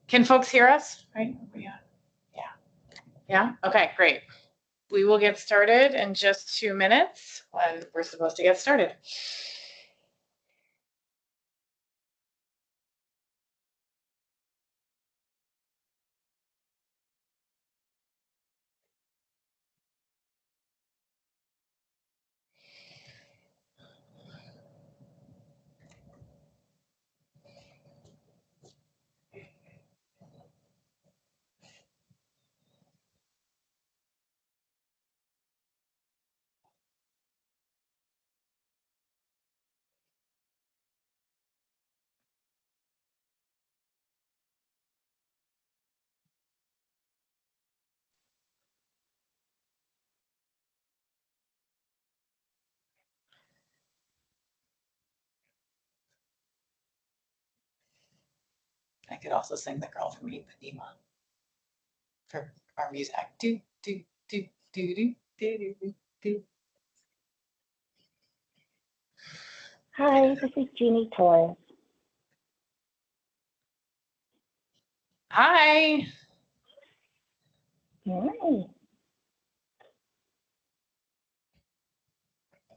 Can folks hear us? Right? Yeah. Yeah. Okay, great. We will get started in just 2 minutes when we're supposed to get started. I could also sing The Girl from Ipanema for our music. Do, do, do, do, do, do, do, do. Hi, this is Jeannie Torres. Hi. Hi.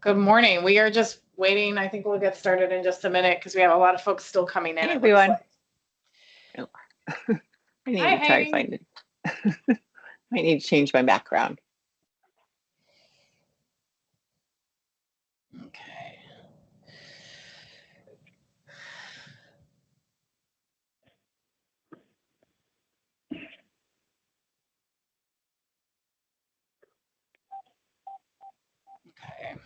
Good morning. We are just waiting. I think we'll get started in just a minute because we have a lot of folks still coming in. Hey, everyone. Like. I need to try to find it. I need to change my background. Okay. Okay.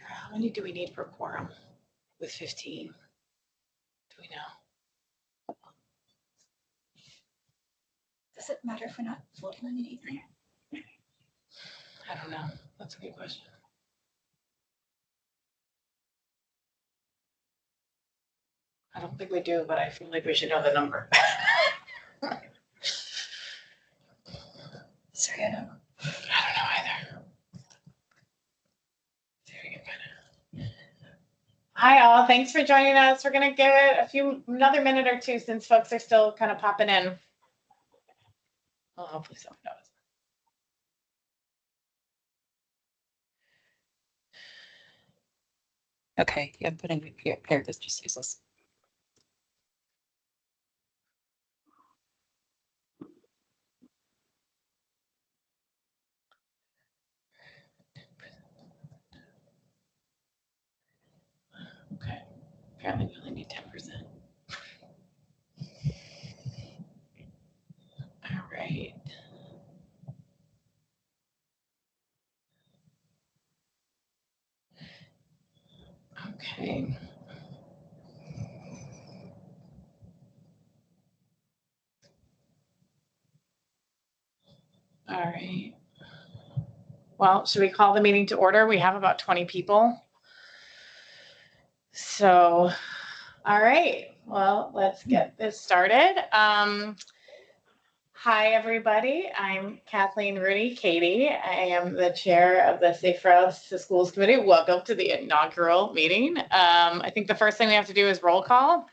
How many do we need for quorum with 15? Do we know? Does it matter if we're not voting on it either? I don't know. That's a good question. I don't think we do, but I feel like we should know the number. Sorry, I don't know. I don't know either. See if we can find it. Hi all, thanks for joining us. We're gonna give it another minute or two since folks are still kind of popping in. Well, hopefully someone knows. Okay, yeah, I'm putting it here. Here, this just useless. Okay, apparently we only need 10%. All right. Okay. All right. Well, should we call the meeting to order? We have about 20 people. So, all right. Well, let's get this started. Hi, everybody. I'm Kathleen Rudy Katie. I am the chair of the Safe Routes to Schools Committee. Welcome to the inaugural meeting. I think the first thing we have to do is roll call.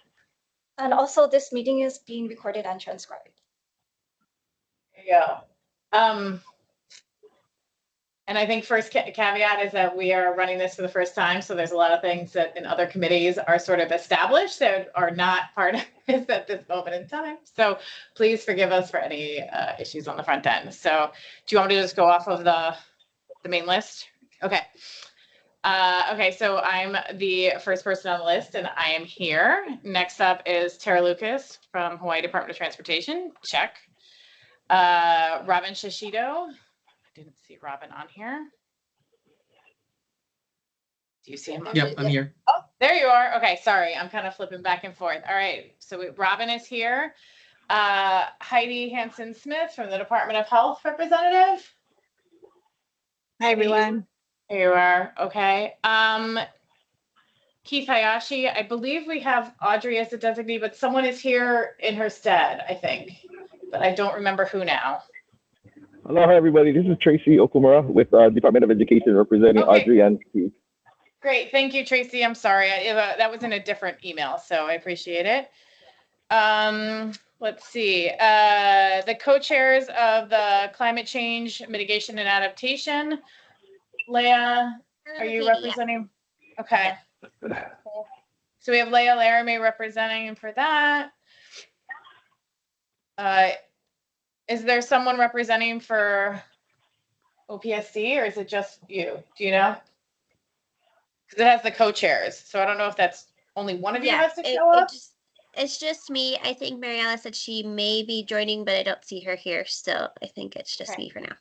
And also, this meeting is being recorded and transcribed. There you go. And I think first caveat is that we are running this for the first time. So there's a lot of things that in other committees are sort of established that are not part of this at this moment in time. So please forgive us for any issues on the front end. So do you want me to just go off of the main list? Okay. Okay, so I'm the first person on the list and I am here. Next up is Tara Lucas from Hawaii Department of Transportation. Check. Robin Shishido. I didn't see Robin on here. Do you see him? Yep, I'm here. Oh, There you are. Okay, sorry, I'm kind of flipping back and forth. All right, so Robin is here. Heidi Hansen-Smith from the Department of Health representative. Hi, everyone. There you are. Okay. Keith Hayashi, I believe we have Audrey as the designee, but someone is here in her stead, I think, but I don't remember who now. Hello, everybody. This is Tracy Okumura with Department of Education representing Okay. Audrey and Keith. Great. Thank you, Tracy. I'm sorry. That was in a different email, so I appreciate it. Let's see. The co-chairs of the Climate Change Mitigation and Adaptation. Leah, are you representing? Okay. So we have Leah Laramie representing for that. Is there someone representing for OPSC, or is it just you? Do you know? Because it has the co-chairs, so I don't know if that's only one of you has to show up. It's just me. I think Mariella said she may be joining, but I don't see her here, so I think it's just me for now.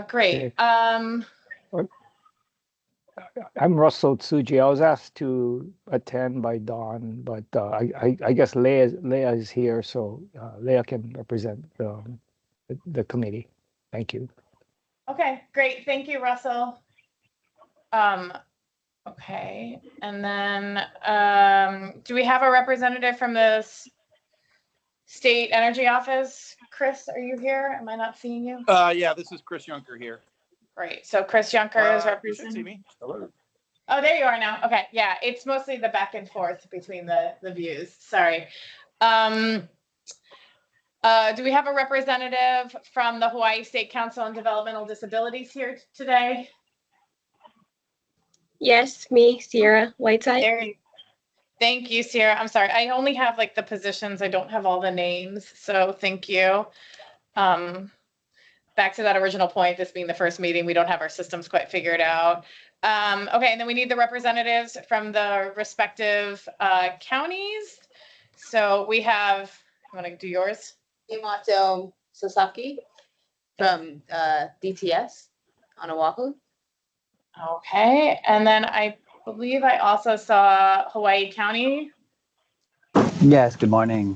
Great. I'm Russell Tsuji. I was asked to attend by Dawn, but I guess Leah is here, so Leah can represent the committee. Thank you. Okay, great. Thank you, Russell. Okay, and then do we have a representative from the State Energy Office? Chris, are you here? Am I not seeing you? Yeah, this is Chris Junker here. Great. So Chris Junker is You should see representing. me. Hello. Oh, there you are now. Okay, yeah, it's mostly the back and forth between the views. Sorry. Do we have a representative from the Hawaii State Council on Developmental Disabilities here today? Yes, me, Sierra Whiteside. Thank you, Sierra. I'm sorry. I only have like the positions. I don't have all the names. So thank you. Back to that original point, this being the first meeting, we don't have our systems quite figured out. Okay, and then we need the representatives from the respective counties. So we have, you want to do yours? Yamato Sasaki from DTS on Oahu. Okay, and then I believe I also saw Hawaii County. Yes, good morning.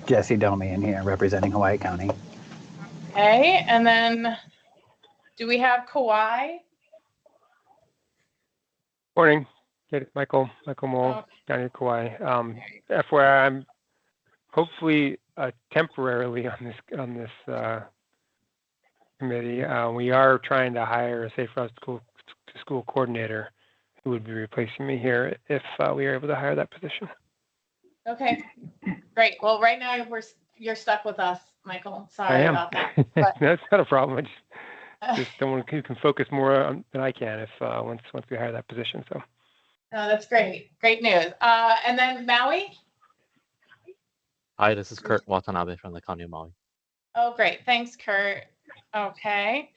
Jesse Domian here representing Hawaii County. Okay, and then do we have Kauai? Morning, Michael Mole, County of Kauai. FYI, I'm hopefully temporarily on this committee. We are trying to hire a Safe Routes to School coordinator who would be replacing me here if we are able to hire that position. Okay, great. Well, right now you're stuck with us, Michael. I Sorry am. about that. But, That's not a problem. I just don't want to. You can focus more than I can if once we hire that position. So. No, that's great. Great news. And then Maui. Hi, this is Kurt Watanabe from the County of Maui. Oh, great. Thanks, Kurt. Okay.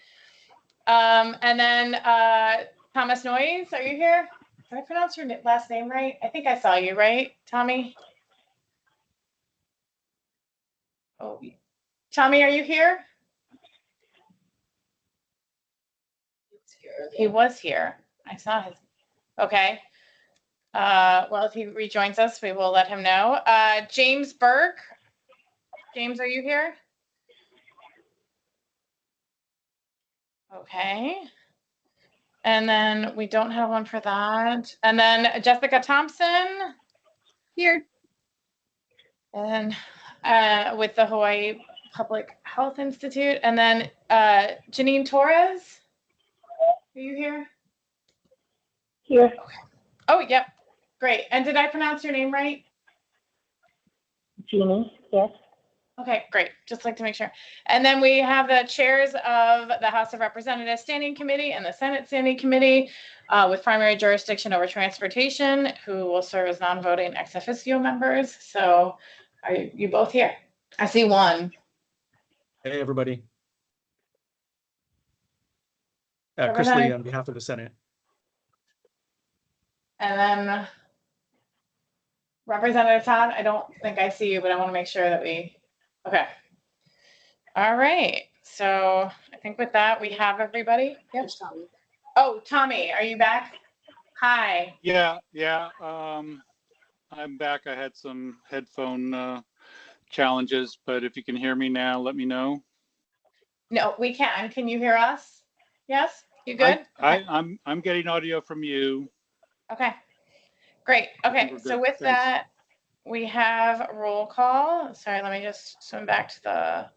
And then Thomas Noyes, are you here? Did I pronounce your last name right? I think I saw you, right, Tommy? Oh, Tommy, are you here? He was here. I saw his. Okay. Well, if he rejoins us, we will let him know. James Burke. James, are you here? Okay. And then we don't have one for that. And then Jessica Thompson. Here. And with the Hawaii Public Health Institute. And then Janine Torres. Are you here? Here. Okay. Oh, yep. Great. And did I pronounce your name right? Jeannie, yes. Okay, great. Just like to make sure. And then we have the chairs of the House of Representatives Standing Committee and the Senate Standing Committee with primary jurisdiction over transportation, who will serve as non-voting ex officio members. So are you both here? I see one. Hey, everybody. Chris Lee on behalf of the Senate. And then Representative Todd, I don't think I see you, but I want to make sure that okay. All right. So I think with that, we have everybody. Yep. Oh, Tommy, are you back? Hi. Yeah. I'm back. I had some headphone challenges, but if you can hear me now, let me know. No, we can. Can you hear us? Yes? You good? Okay. I'm getting audio from you. Okay. Great. I think Okay. we're So good. with Thanks. that, we have roll call. Sorry, let me just swim back to the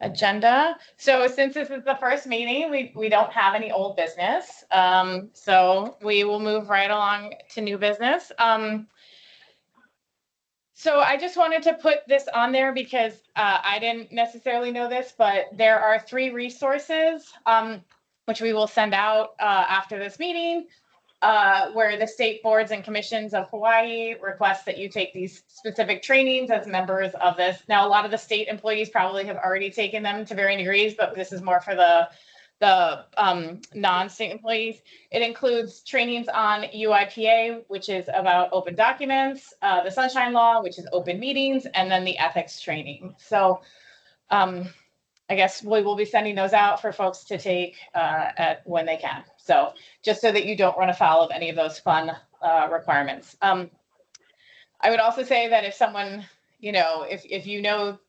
agenda. So since this is the first meeting, we don't have any old business. So we will move right along to new business. So I just wanted to put this on there because I didn't necessarily know this, but there are 3 resources which we will send out after this meeting where the state boards and commissions of Hawaii request that you take these specific trainings as members of this. Now, a lot of the state employees probably have already taken them to varying degrees, but this is more for the non-state employees. It includes trainings on UIPA, which is about open documents, the Sunshine Law, which is open meetings, and then the ethics training. So I guess we will be sending those out for folks to take when they can. So just so that you don't run afoul of any of those fun requirements. I would also say that if someone, if you know,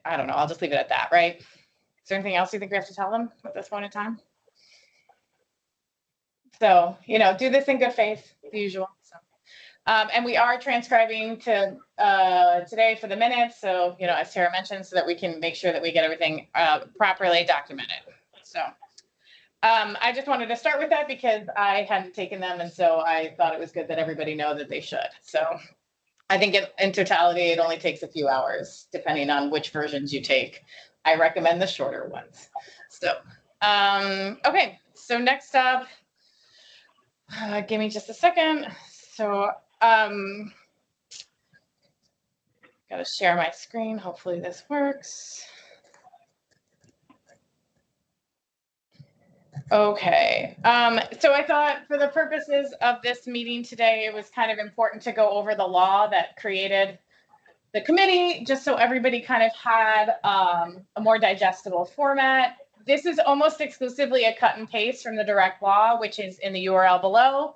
I don't know, I'll just leave it at that, right? Is there anything else you think we have to tell them at this point in time? So, do this in good faith, the usual. So, and we are transcribing to today for the minutes. So, as Tara mentioned, so that we can make sure that we get everything properly documented. So, I just wanted to start with that because I hadn't taken them. And so I thought it was good that everybody know that they should. So I think in totality, it only takes a few hours, depending on which versions you take. I recommend the shorter ones. So, okay. So next up, give me just a second. So, gotta share my screen. Hopefully this works. Okay. So I thought for the purposes of this meeting today, it was kind of important to go over the law that created the committee, just so everybody kind of had a more digestible format. This is almost exclusively a cut and paste from the direct law, which is in the URL below.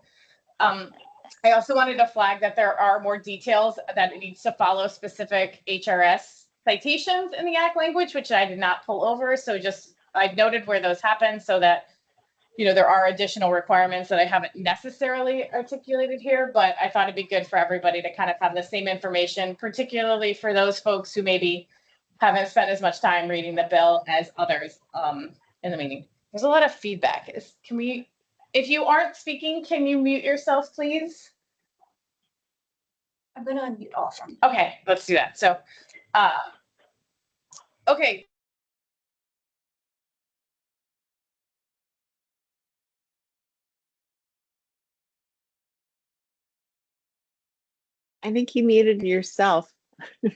I also wanted to flag that there are more details that it needs to follow specific HRS citations in the Act language, which I did not pull over. So just I've noted where those happen so that there are additional requirements that I haven't necessarily articulated here, but I thought it'd be good for everybody to kind of have the same information, particularly for those folks who maybe haven't spent as much time reading the bill as others in the meeting. There's a lot of feedback. If you aren't speaking, can you mute yourself, please? I'm gonna unmute all of them. Okay, let's do that. So, okay. I think you muted yourself. All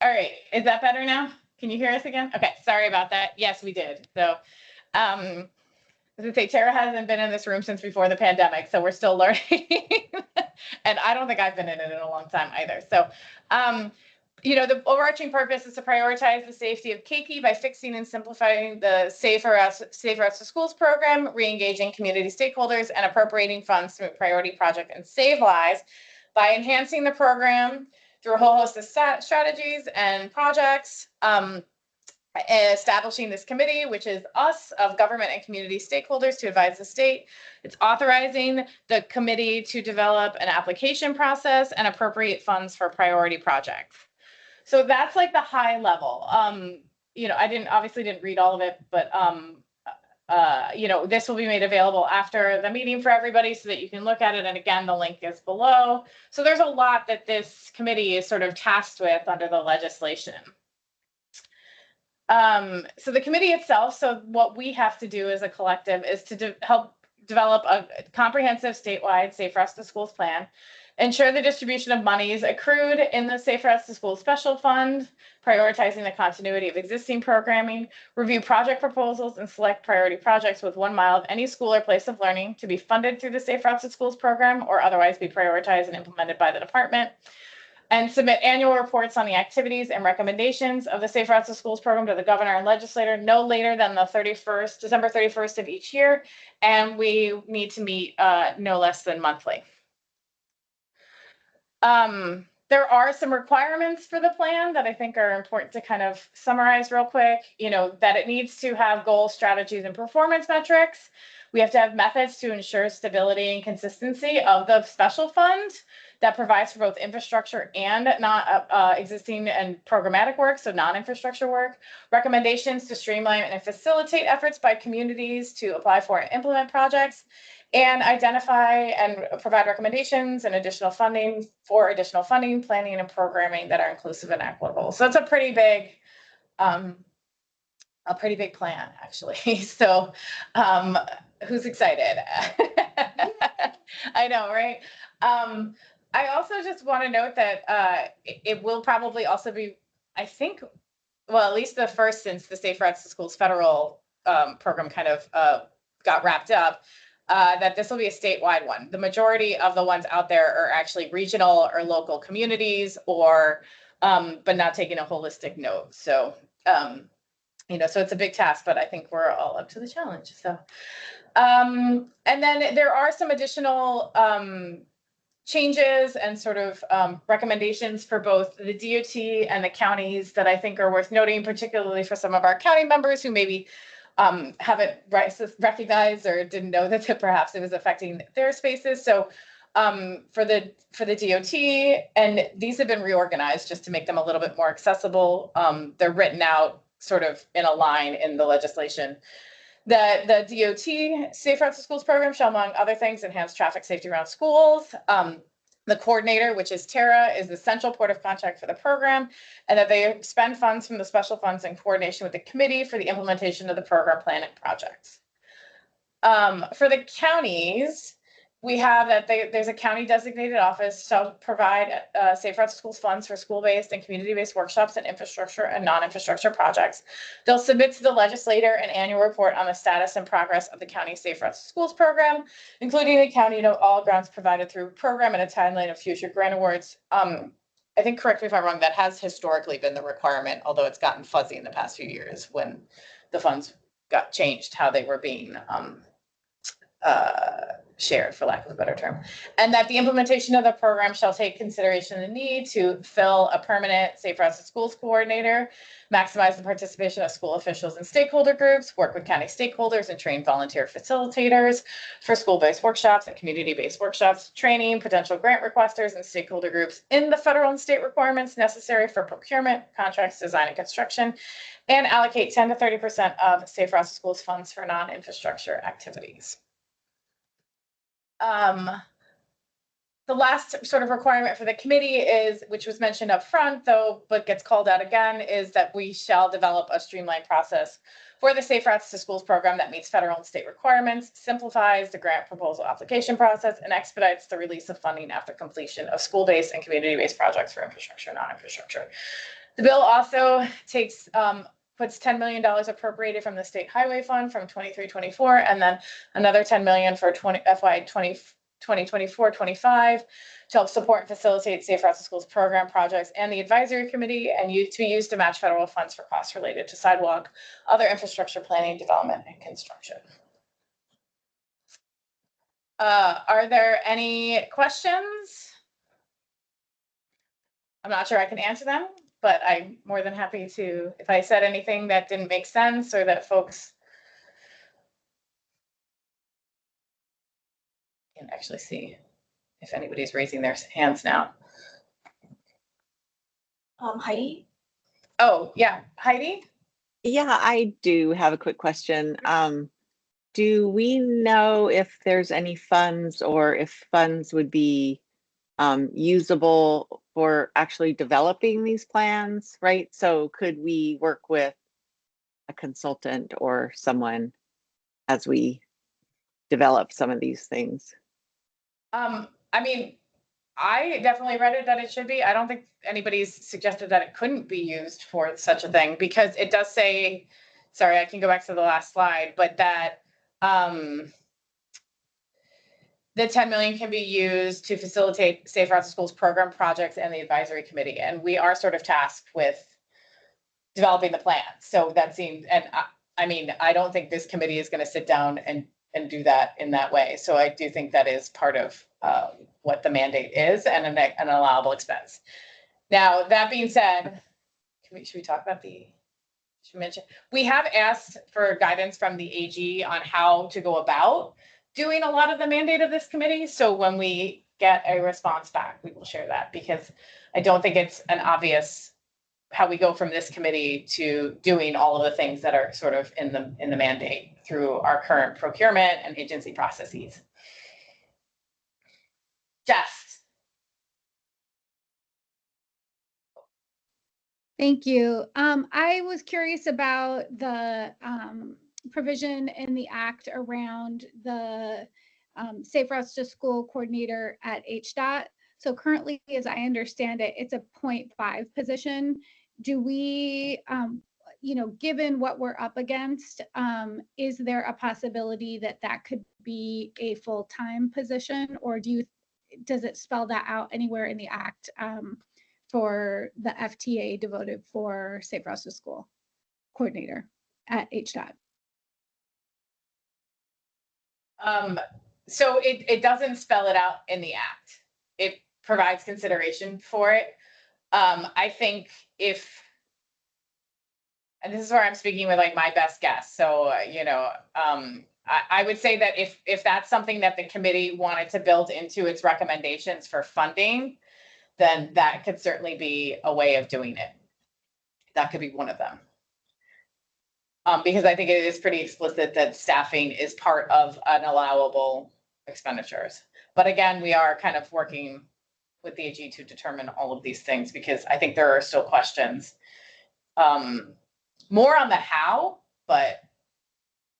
right, is that better now? Can you hear us again? Okay, sorry about that. Yes, we did. So, as I say, Tara hasn't been in this room since before the pandemic, so we're still learning. And I don't think I've been in it in a long time either. So, the overarching purpose is to prioritize the safety of Keiki by fixing and simplifying the Safe Routes to Schools program, re-engaging community stakeholders, and appropriating funds to move priority project and save lives by enhancing the program through a whole host of strategies and projects. Establishing this committee, which is us, of government and community stakeholders to advise the state. It's authorizing the committee to develop an application process and appropriate funds for priority projects. So that's like the high level. I obviously didn't read all of it, but this will be made available after the meeting for everybody so that you can look at it. And again, the link is below. So there's a lot that this committee is sort of tasked with under the legislation. So the committee itself, so what we have to do as a collective is to help develop a comprehensive statewide Safe Routes to Schools plan, ensure the distribution of monies accrued in the Safe Routes to Schools Special Fund, prioritizing the continuity of existing programming, review project proposals, and select priority projects with 1 mile of any school or place of learning to be funded through the Safe Routes to Schools program or otherwise be prioritized and implemented by the department. and submit annual reports on the activities and recommendations of the Safe Routes to Schools program to the governor and legislator no later than the December 31st of each year. And we need to meet no less than monthly. There are some requirements for the plan that I think are important to kind of summarize real quick. That it needs to have goals, strategies, and performance metrics. We have to have methods to ensure stability and consistency of the special fund that provides for both infrastructure and not existing and programmatic work, so non-infrastructure work. Recommendations to streamline and facilitate efforts by communities to apply for and implement projects, and identify and provide recommendations and additional funding, planning, and programming that are inclusive and equitable. So it's a pretty big plan, actually. So who's excited? I know, right? I also just want to note that it will probably also be, I think, well, at least the first since the Safe Routes to Schools federal program kind of got wrapped up, that this will be a statewide one. The majority of the ones out there are actually regional or local communities, or but not taking a holistic note. So so it's a big task, but I think we're all up to the challenge. So and then there are some additional changes and sort of recommendations for both the DOT and the counties that I think are worth noting, particularly for some of our county members who maybe haven't recognized or didn't know that perhaps it was affecting their spaces. So for the DOT, and these have been reorganized just to make them a little bit more accessible. They're written out sort of in a line in the legislation. The DOT Safe Routes to Schools program shall, among other things, enhance traffic safety around schools. The coordinator, which is Tara, is the central point of contact for the program, and that they spend funds from the special funds in coordination with the committee for the implementation of the program plan and projects. For the counties, we have that there's a county designated office shall provide Safe Routes to Schools funds for school-based and community-based workshops and infrastructure and non-infrastructure projects. They'll submit to the legislator an annual report on the status and progress of the county Safe Routes to Schools program, including the county note all grants provided through program and a timeline of future grant awards. I think, correct me if I'm wrong, that has historically been the requirement, although it's gotten fuzzy in the past few years when the funds got changed, how they were being shared, for lack of a better term, and that the implementation of the program shall take consideration the need to fill a permanent Safe Routes to Schools coordinator, maximize the participation of school officials and stakeholder groups, work with county stakeholders and train volunteer facilitators for school-based workshops and community-based workshops, training potential grant requesters and stakeholder groups in the federal and state requirements necessary for procurement, contracts, design, and construction, and allocate 10 to 30% of Safe Routes to Schools funds for non-infrastructure activities. The last sort of requirement for the committee is, which was mentioned up front though, but gets called out again, is that we shall develop a streamlined process for the Safe Routes to Schools program that meets federal and state requirements, simplifies the grant proposal application process, and expedites the release of funding after completion of school-based and community-based projects for infrastructure and non-infrastructure. The bill also puts $10 million appropriated from the state highway fund from 23-24, and then another $10 million for FY 2024-25 to help support and facilitate Safe Routes to Schools program projects and the advisory committee, and to be used to match federal funds for costs related to sidewalk, other infrastructure planning, development, and construction. Are there any questions? I'm not sure I can answer them, but I'm more than happy to, if I said anything that didn't make sense or that folks can actually see if anybody's raising their hands now. Heidi? Oh, yeah. Heidi? Yeah, I do have a quick question. Do we know if there's any funds or if funds would be usable for actually developing these plans, right? So could we work with a consultant or someone as we develop some of these things? I mean, I definitely read it that it should be. I don't think anybody's suggested that it couldn't be used for such a thing, because it does say, sorry, I can go back to the last slide, but that the 10 million can be used to facilitate Safe Routes to Schools program projects and the advisory committee. And we are sort of tasked with developing the plan. So that seems, and I mean, I don't think this committee is going to sit down and do that in that way. So I do think that is part of what the mandate is and an allowable expense. Now, that being said, should we talk about should we mention? We have asked for guidance from the AG on how to go about doing a lot of the mandate of this committee. So when we get a response back, we will share that, because I don't think it's an obvious how we go from this committee to doing all of the things that are sort of in the mandate through our current procurement and agency processes. Jess. Thank you. I was curious about the provision in the act around the Safe Routes to School coordinator at HDOT. So currently, as I understand it, it's a 0.5 position. Do we, given what we're up against, is there a possibility that that could be a full-time position, or does it spell that out anywhere in the act for the FTA devoted for Safe Routes to School coordinator at HDOT? So it doesn't spell it out in the act. It provides consideration for it. I think and this is where I'm speaking with like my best guess. So, I would say that if that's something that the committee wanted to build into its recommendations for funding, then that could certainly be a way of doing it. That could be one of them. Because I think it is pretty explicit that staffing is part of an allowable expenditures. But again, we are kind of working with the AG to determine all of these things, because I think there are still questions. More on the how, but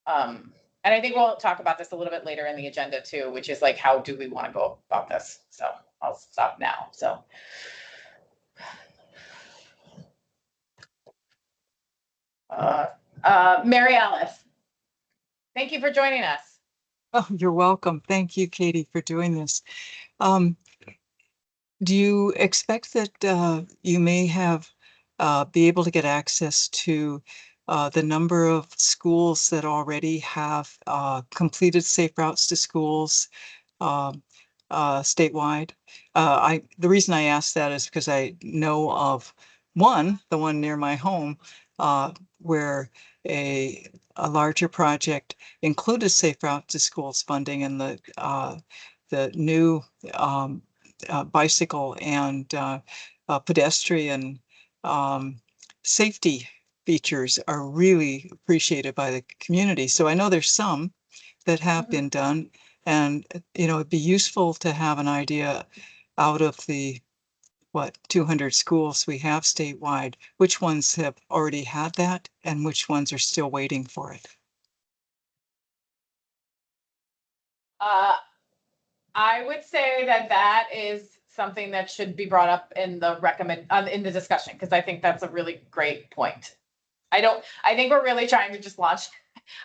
and I think we'll talk about this a little bit later in the agenda too, which is like, how do we want to go about this? So I'll stop now. So. Mary Alice, thank you for joining us. Oh, you're welcome. Thank you, Katie, for doing this. Do you expect that you may have be able to get access to the number of schools that already have completed Safe Routes to Schools statewide? The reason I ask that is because I know of the one near my home, where a larger project included Safe Routes to Schools funding, and the new bicycle and pedestrian safety features are really appreciated by the community. So I know there's some that have been done, and it'd be useful to have an idea out of the 200 schools we have statewide, which ones have already had that and which ones are still waiting for it. I would say that is something that should be brought up in the in the discussion, because I think that's a really great point. I think we're really trying to just launch.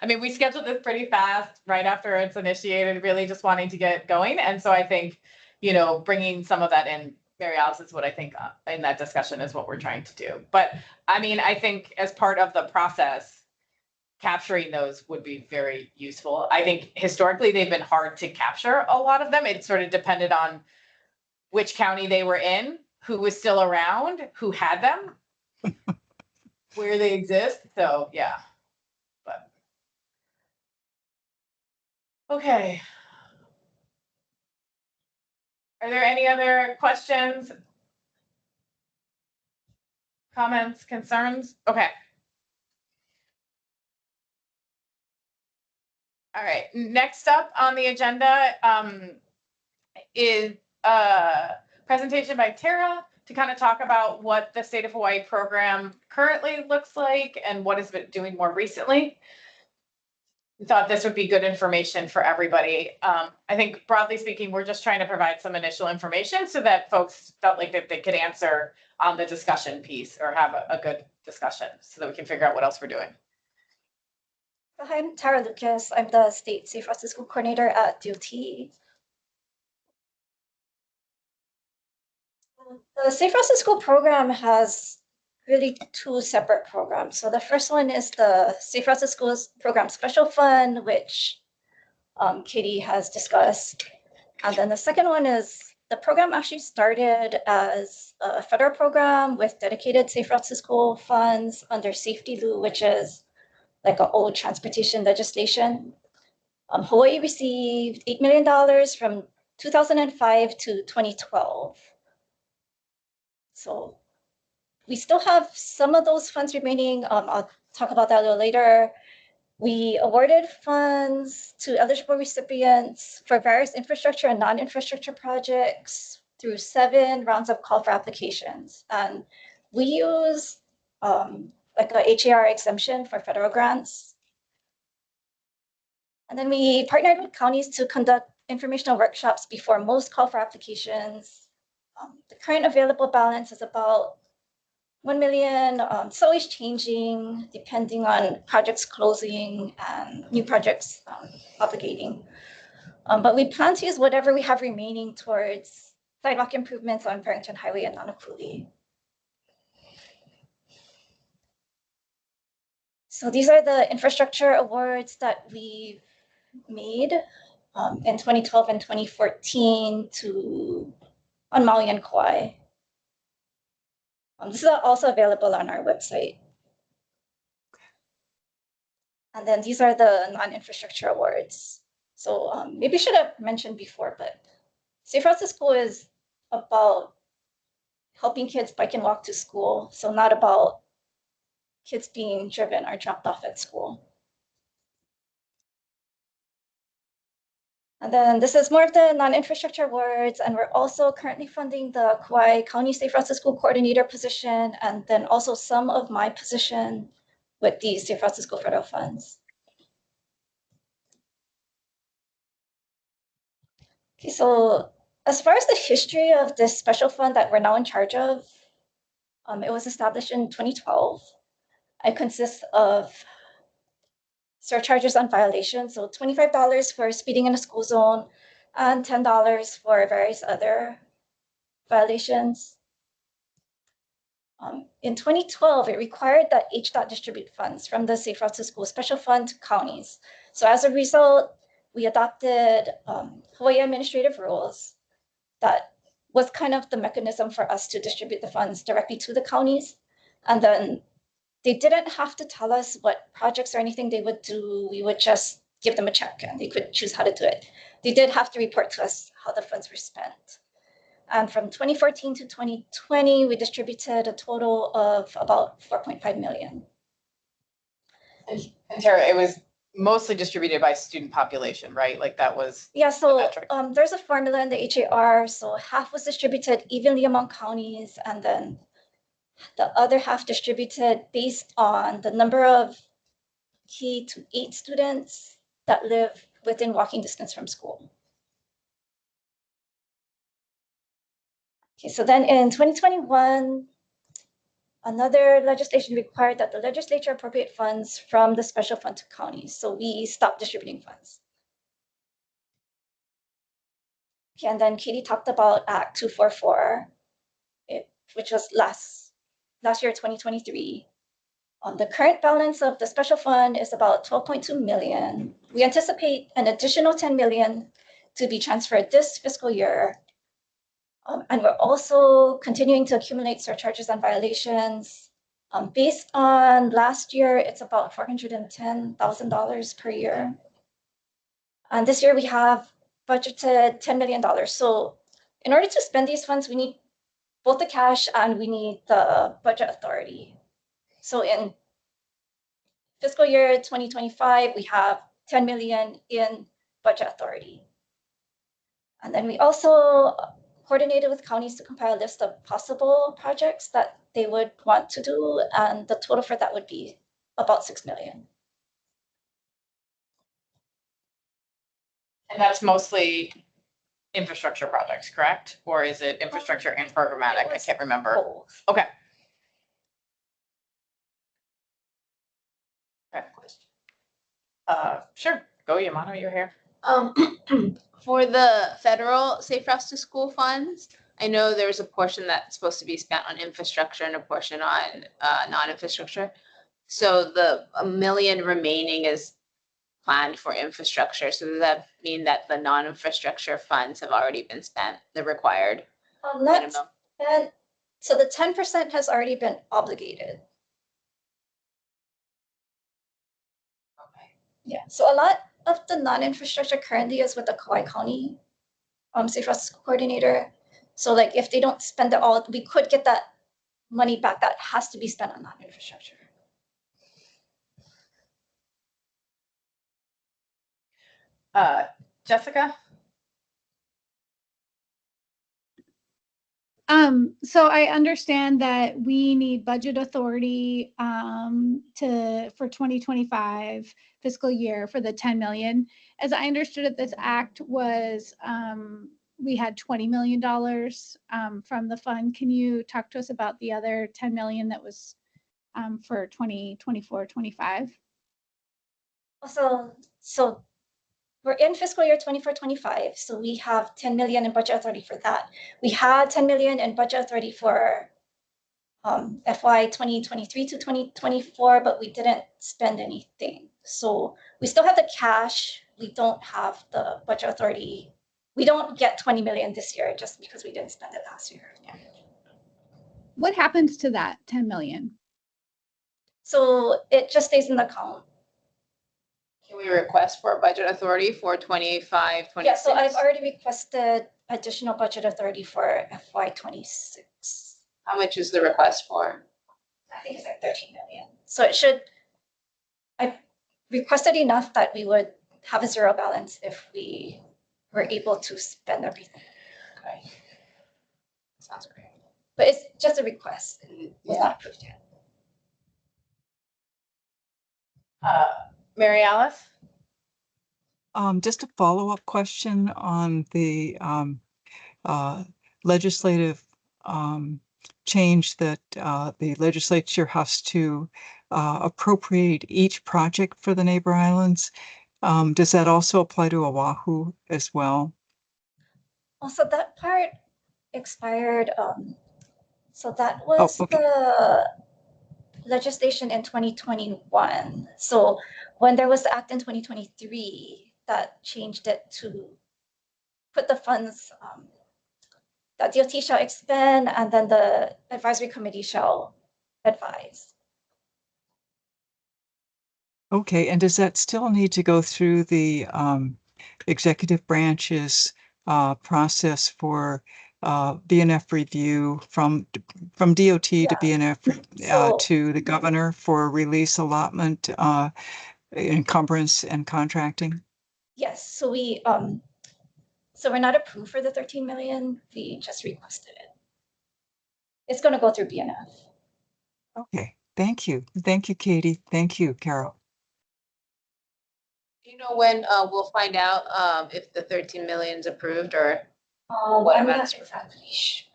I mean, we scheduled this pretty fast right after it's initiated, really just wanting to get going. And so I think, bringing some of that in, Mary Alice, is what I think in that discussion is what we're trying to do. But I mean, I think as part of the process, capturing those would be very useful. I think historically they've been hard to capture, a lot of them. It sort of depended on which county they were in, who was still around, who had them, where they exist. So yeah, but okay. Are there any other questions, comments, concerns? Okay. All right, next up on the agenda is a presentation by Tara to kind of talk about what the State of Hawaii program currently looks like and what has been doing more recently. We thought this would be good information for everybody. I think broadly speaking, we're just trying to provide some initial information so that folks felt like that they could answer on the discussion piece or have a good discussion so that we can figure out what else we're doing. Hi, I'm Tara Lucas. I'm the State Safe Routes to School coordinator at DOT. The Safe Routes to School program has really two separate programs. So the first one is the Safe Routes to Schools Program Special Fund, which Katie has discussed. And then the second one is the program actually started as a federal program with dedicated Safe Routes to School funds under Safety Lou, which is like an old transportation legislation. Hawaii received $8 million from 2005 to 2012. So we still have some of those funds remaining. I'll talk about that a little later. We awarded funds to eligible recipients for various infrastructure and non-infrastructure projects through 7 rounds of call for applications. And we use like a HAR exemption for federal grants. And then we partnered with counties to conduct informational workshops before most call for applications. The current available balance is about 1 million. It's always changing depending on projects closing and new projects obligating. But we plan to use whatever we have remaining towards sidewalk improvements on Barrington Highway and Nanakuli. So these are the infrastructure awards that we've made in 2012 and 2014 on Maui and Kauai. This is also available on our website. And then these are the non-infrastructure awards. So maybe I should have mentioned before, but Safe Routes to School is about helping kids bike and walk to school. So not about kids being driven or dropped off at school. And then this is more of the non-infrastructure awards. And we're also currently funding the Kauai County Safe Routes to School coordinator position, and then also some of my position with the Safe Routes to School federal funds. Okay, so as far as the history of this special fund that we're now in charge of, it was established in 2012. It consists of surcharges on violations, so $25 for speeding in a school zone and $10 for various other violations. In 2012, it required that HDOT distribute funds from the Safe Routes to School Special Fund to counties. So as a result, we adopted Hawaii administrative rules that was kind of the mechanism for us to distribute the funds directly to the counties. And then they didn't have to tell us what projects or anything they would do. We would just give them a check and they could choose how to do it. They did have to report to us how the funds were spent. And from 2014 to 2020, we distributed a total of about 4.5 million. And Tara, it was mostly distributed by student population, right? Like that was. Yeah, so there's a formula in the HAR. So half was distributed evenly among counties, and then the other half distributed based on the number of K to 8 students that live within walking distance from school. Okay, so then in 2021, another legislation required that the legislature appropriate funds from the special fund to counties. So we stopped distributing funds. Okay, and then Katie talked about Act 244, which was last year, 2023. The current balance of the special fund is about 12.2 million. We anticipate an additional 10 million to be transferred this fiscal year. And we're also continuing to accumulate surcharges on violations. Based on last year, it's about $410,000 per year. And this year we have budgeted $10 million. So in order to spend these funds, we need both the cash and we need the budget authority. So in fiscal year 2025, we have 10 million in budget authority. And then we also coordinated with counties to compile a list of possible projects that they would want to do, and the total for that would be about 6 million. And that's mostly infrastructure projects, correct? Or is it infrastructure and programmatic? I can't remember. Both. Okay. Okay. Sure. Go, Yamano, you're here. For the federal Safe Routes to School funds, I know there's a portion that's supposed to be spent on infrastructure and a portion on non-infrastructure. So the $1 million remaining is planned for infrastructure. So does that mean that the non-infrastructure funds have already been spent, the required That's minimum? been, so the 10% has already been obligated. Yeah, so a lot of the non-infrastructure currently is with the Kauai County Safe Routes Coordinator. So like if they don't spend it all, we could get that money back that has to be spent on non-infrastructure. Jessica? So I understand that we need budget authority for 2025 fiscal year for the 10 million. As I understood it, this act was we had $20 million from the fund. Can you talk to us about the other 10 million that was for 2024-25? So we're in fiscal year 24-25, so we have 10 million in budget authority for that. We had 10 million in budget authority for FY 2023 to 2024, but we didn't spend anything. So we still have the cash. We don't have the budget authority. We don't get 20 million this year just because we didn't spend it last year. Yeah. What happens to that 10 million? So it just stays in the account. Can we request for budget authority for 25, 26? Yeah, so I've already requested additional budget authority for FY 26. How much is the request for? I think it's like 13 million. So it should, I've requested enough that we would have a zero balance if we were able to spend everything. Okay. Sounds great. But it's just a request. It was not approved yet. Mary Alice? Just a follow-up question on the legislative change that the legislature has to appropriate each project for the neighbor islands. Does that also apply to Oahu as well? Also, that part expired. So that was the legislation in 2021. So when there was the act in 2023, that changed it to put the funds that DOT shall expend, and then the advisory committee shall advise. Okay, and does that still need to go through the executive branch's process for BNF review from DOT to BNF to the governor for release allotment, encumbrance and contracting? Yes, so we so we're not approved for the 13 million. We just requested it. It's going to go through BNF. Okay, thank you. Thank you, Katie. Thank you, Carol. Do you know when we'll find out if the 13 million is approved or what I'm amounts? not exactly sure.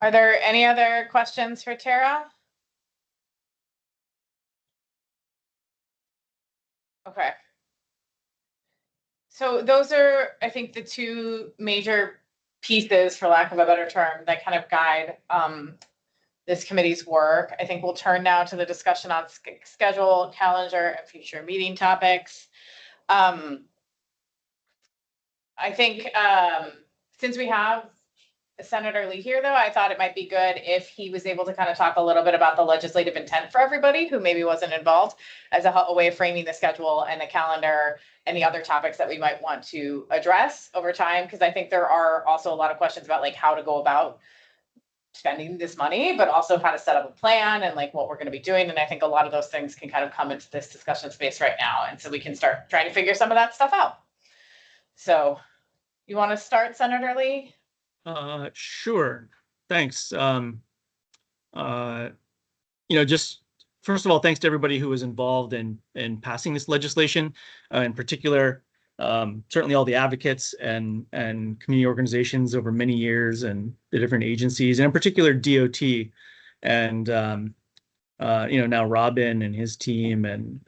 Are there any other questions for Tara? Okay. So those are, I think, the two major pieces, for lack of a better term, that kind of guide this committee's work. I think we'll turn now to the discussion on schedule, calendar, and future meeting topics. I think since we have Senator Lee here, though, I thought it might be good if he was able to kind of talk a little bit about the legislative intent for everybody who maybe wasn't involved as a way of framing the schedule and the calendar and the other topics that we might want to address over time. Because I think there are also a lot of questions about like how to go about spending this money, but also how to set up a plan and like what we're going to be doing. And I think a lot of those things can kind of come into this discussion space right now. And so we can start trying to figure some of that stuff out. So you want to start, Senator Lee? Sure. Thanks. Just first of all, thanks to everybody who was involved in passing this legislation, in particular, certainly all the advocates and community organizations over many years and the different agencies, and in particular DOT. And now Robin and his team and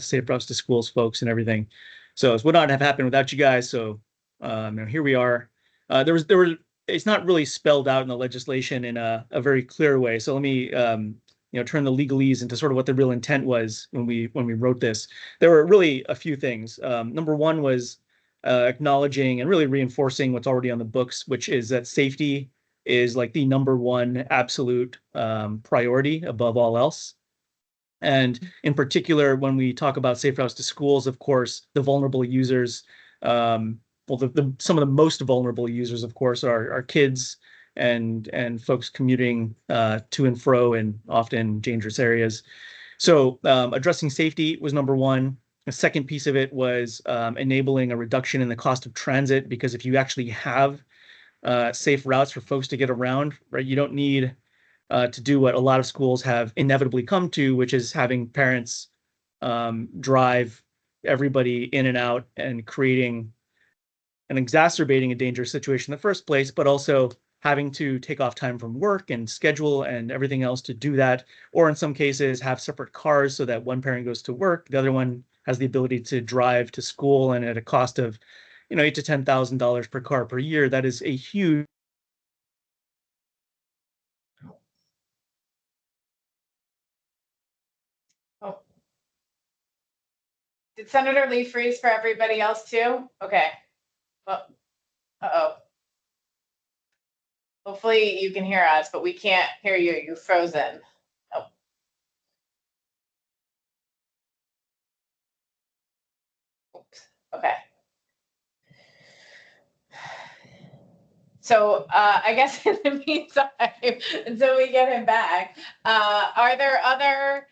Safe Routes to Schools folks and everything. So it would not have happened without you guys. So here we are. It's not really spelled out in the legislation in a very clear way. So let me turn the legalese into sort of what the real intent was when we wrote this. There were really a few things. Number one was acknowledging and really reinforcing what's already on the books, which is that safety is like the number one absolute priority above all else. And in particular, when we talk about safe routes to schools, of course, the vulnerable users, some of the most vulnerable users, of course, are kids and folks commuting to and fro in often dangerous areas. So addressing safety was number one. The second piece of it was enabling a reduction in the cost of transit, because if you actually have safe routes for folks to get around, right, you don't need to do what a lot of schools have inevitably come to, which is having parents drive everybody in and out and creating and exacerbating a dangerous situation in the first place, but also having to take off time from work and schedule and everything else to do that. Or in some cases, have separate cars so that one parent goes to work, the other one has the ability to drive to school, and at a cost of, $8,000 to $10,000 per car per year. That is a huge. Oh. Did Senator Lee freeze for everybody else too? Okay. Well, uh-oh. Hopefully you can hear us, but we can't hear you. You're frozen. Oh. Oops. Okay. So I guess in the meantime, until we get him back, are there other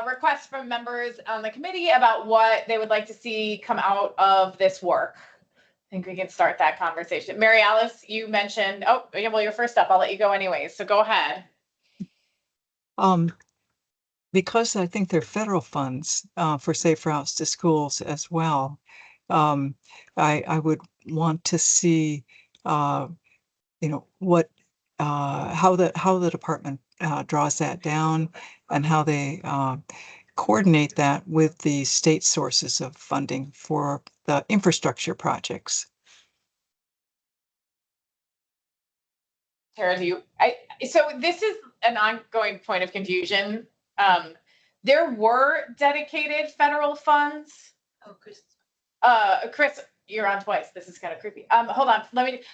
requests from members on the committee about what they would like to see come out of this work? I think we can start that conversation. Mary Alice, you mentioned, well, you're first up. I'll let you go anyways. So go ahead. Because I think they're federal funds for safe routes to schools as well. I would want to see, what how the department draws that down, and how they coordinate that with the state sources of funding for the infrastructure projects. Tara, so this is an ongoing point of confusion. There were dedicated federal funds. Oh, Chris. Chris, you're on twice. This is kind of creepy. Hold on.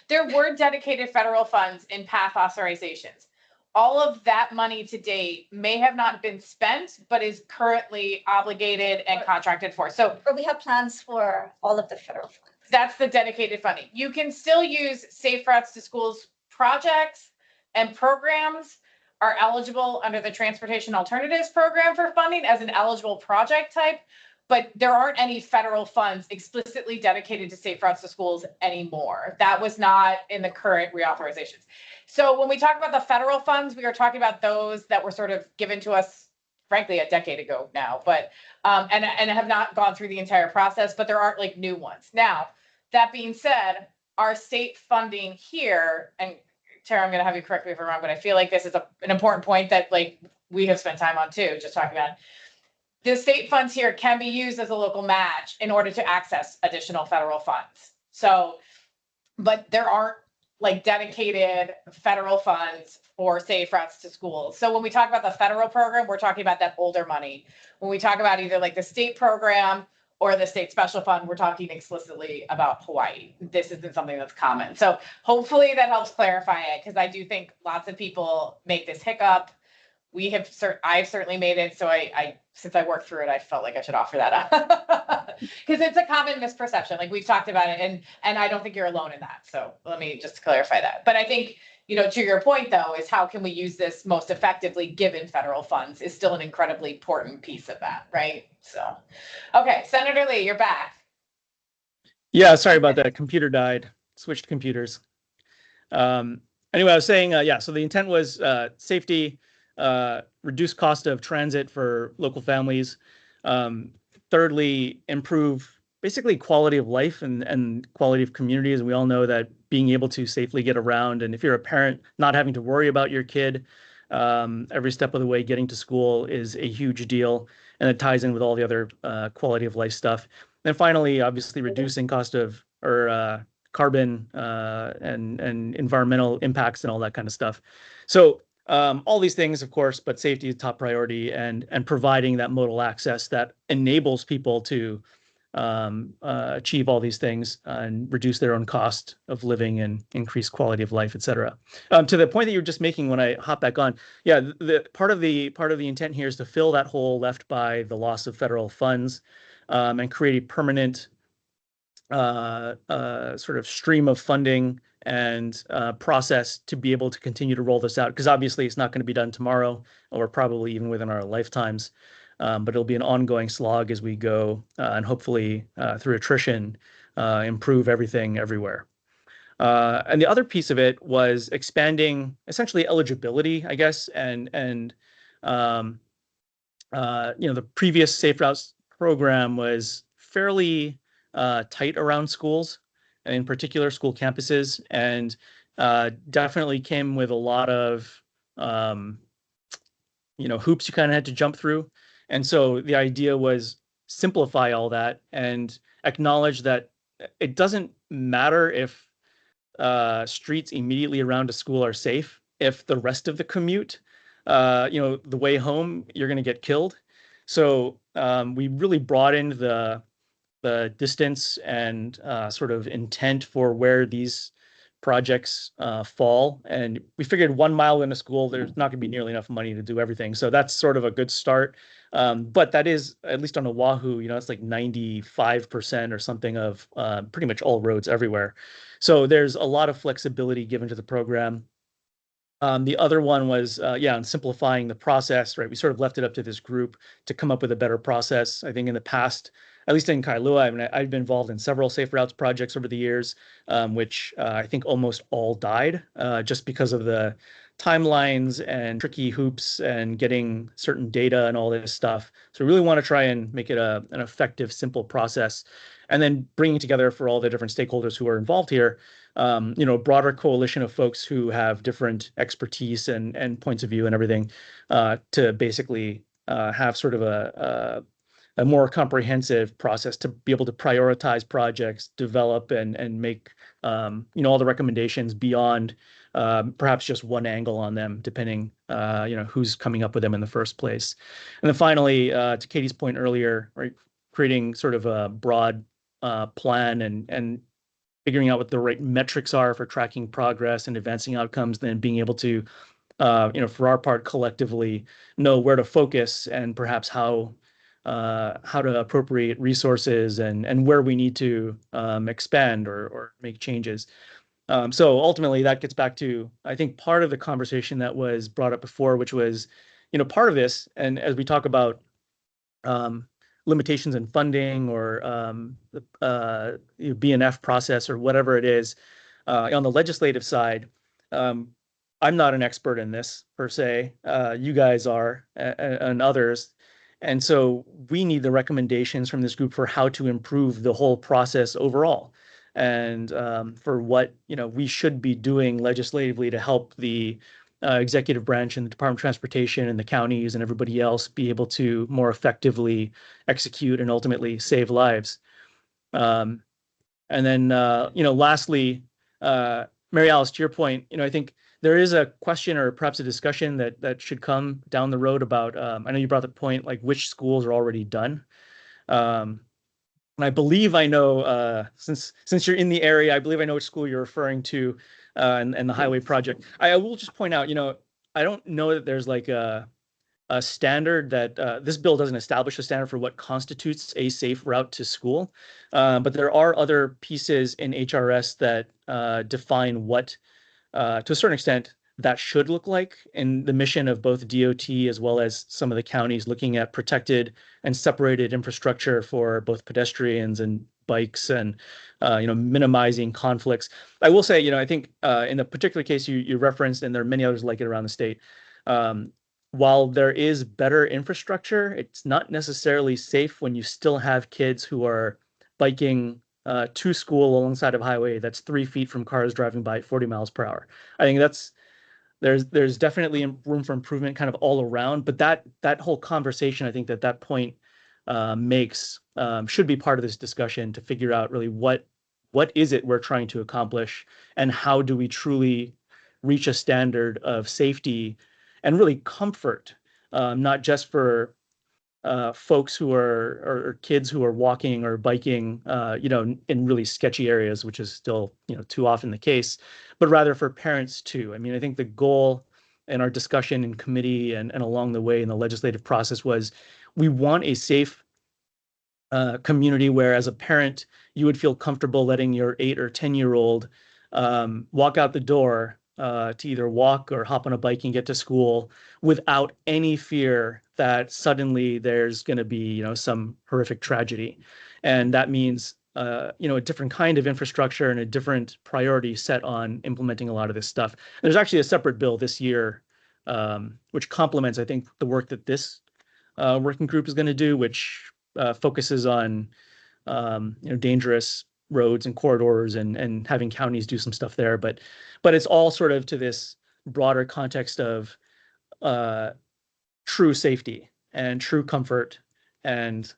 There were dedicated federal funds in path authorizations. All of that money to date may have not been spent, but is currently obligated and contracted for. So, or we have plans for all of the federal funds. That's the dedicated funding. You can still use Safe Routes to Schools projects, and programs are eligible under the Transportation Alternatives Program for funding as an eligible project type, but there aren't any federal funds explicitly dedicated to Safe Routes to Schools anymore. That was not in the current reauthorizations. So when we talk about the federal funds, we are talking about those that were sort of given to us, frankly, a decade ago now, but and have not gone through the entire process, but there aren't like new ones. Now, that being said, our state funding here, and Tara, I'm going to have you correct me if I'm wrong, but I feel like this is an important point that like we have spent time on too, just talking about. The state funds here can be used as a local match in order to access additional federal funds. So, but there aren't like dedicated federal funds for safe routes to schools. So when we talk about the federal program, we're talking about that older money. When we talk about either like the state program or the state special fund, we're talking explicitly about Hawaii. This isn't something that's common. So hopefully that helps clarify it, because I do think lots of people make this hiccup. I've certainly made it. So I since I worked through it, I felt like I should offer that up because it's a common misperception. Like we've talked about it, and I don't think you're alone in that. So let me just clarify that. But I think, to your point though, is how can we use this most effectively given federal funds is still an incredibly important piece of that, right? So, okay, Senator Lee, you're back. Yeah, sorry about that. Computer died. Switched computers. Anyway, I was saying, so the intent was safety, reduce cost of transit for local families. Thirdly, improve basically quality of life and quality of communities. And we all know that being able to safely get around, and if you're a parent, not having to worry about your kid every step of the way getting to school is a huge deal, and it ties in with all the other quality of life stuff. And finally, obviously, reducing cost of or carbon and environmental impacts and all that kind of stuff. So all these things, of course, but safety is top priority, and providing that modal access that enables people to achieve all these things and reduce their own cost of living and increase quality of life, et cetera. To the point that you were just making when I hop back on, yeah, the part of the intent here is to fill that hole left by the loss of federal funds and create a permanent sort of stream of funding and process to be able to continue to roll this out, because obviously it's not going to be done tomorrow or probably even within our lifetimes. But it'll be an ongoing slog as we go and hopefully through attrition improve everything everywhere. And the other piece of it was expanding essentially eligibility, I guess, and the previous Safe Routes program was fairly tight around schools, and in particular school campuses, and definitely came with a lot of hoops you kind of had to jump through. And so the idea was simplify all that and acknowledge that it doesn't matter if streets immediately around a school are safe if the rest of the commute, the way home, you're going to get killed. So we really broadened the distance and sort of intent for where these projects fall. And we figured 1 mile in a school, there's not going to be nearly enough money to do everything. So that's sort of a good start. But that is, at least on Oahu, it's like 95% or something of pretty much all roads everywhere. So there's a lot of flexibility given to the program. The other one was, on simplifying the process, right? We sort of left it up to this group to come up with a better process. I think in the past, at least in Kailua, I've been involved in several Safe Routes projects over the years, which I think almost all died just because of the timelines and tricky hoops and getting certain data and all this stuff. So we really want to try and make it an effective, simple process, and then bringing together for all the different stakeholders who are involved here, a broader coalition of folks who have different expertise and points of view and everything to basically have sort of a more comprehensive process to be able to prioritize projects, develop and make all the recommendations beyond perhaps just one angle on them, depending who's coming up with them in the first place. And then finally, to Katie's point earlier, right, creating sort of a broad plan and figuring out what the right metrics are for tracking progress and advancing outcomes, then being able to for our part collectively know where to focus and perhaps how to appropriate resources and where we need to expand or make changes. So ultimately, that gets back to, I think, part of the conversation that was brought up before, which was, part of this, and as we talk about limitations in funding or the BNF process or whatever it is, on the legislative side, I'm not an expert in this per se. You guys are, and others. And so we need the recommendations from this group for how to improve the whole process overall, and for what we should be doing legislatively to help the executive branch and the Department of Transportation and the counties and everybody else be able to more effectively execute and ultimately save lives. And then lastly, Mary Alice, to your point, I think there is a question or perhaps a discussion that should come down the road about, I know you brought the point, like which schools are already done. And I believe I know, since you're in the area, I believe I know which school you're referring to and the highway project. I will just point out, I don't know that there's like a standard that this bill doesn't establish a standard for what constitutes a safe route to school. But there are other pieces in HRS that define what, to a certain extent, that should look like in the mission of both DOT as well as some of the counties looking at protected and separated infrastructure for both pedestrians and bikes and, minimizing conflicts. I will say, I think in the particular case you referenced, and there are many others like it around the state, while there is better infrastructure, it's not necessarily safe when you still have kids who are biking to school alongside of a highway that's 3 feet from cars driving by at 40 miles per hour. I think that's there's definitely room for improvement kind of all around, but that whole conversation, I think that point makes should be part of this discussion to figure out really what is it we're trying to accomplish, and how do we truly reach a standard of safety and really comfort, not just for folks who are or kids who are walking or biking, in really sketchy areas, which is still, too often the case, but rather for parents too. I mean, I think the goal in our discussion in committee and along the way in the legislative process was we want a safe community where, as a parent, you would feel comfortable letting your 8 or 10-year-old walk out the door to either walk or hop on a bike and get to school without any fear that suddenly there's going to be, some horrific tragedy. And that means, a different kind of infrastructure and a different priority set on implementing a lot of this stuff. There's actually a separate bill this year, which complements, I think, the work that this working group is going to do, which focuses on, dangerous roads and corridors and having counties do some stuff there. But it's all sort of to this broader context of true safety and true comfort and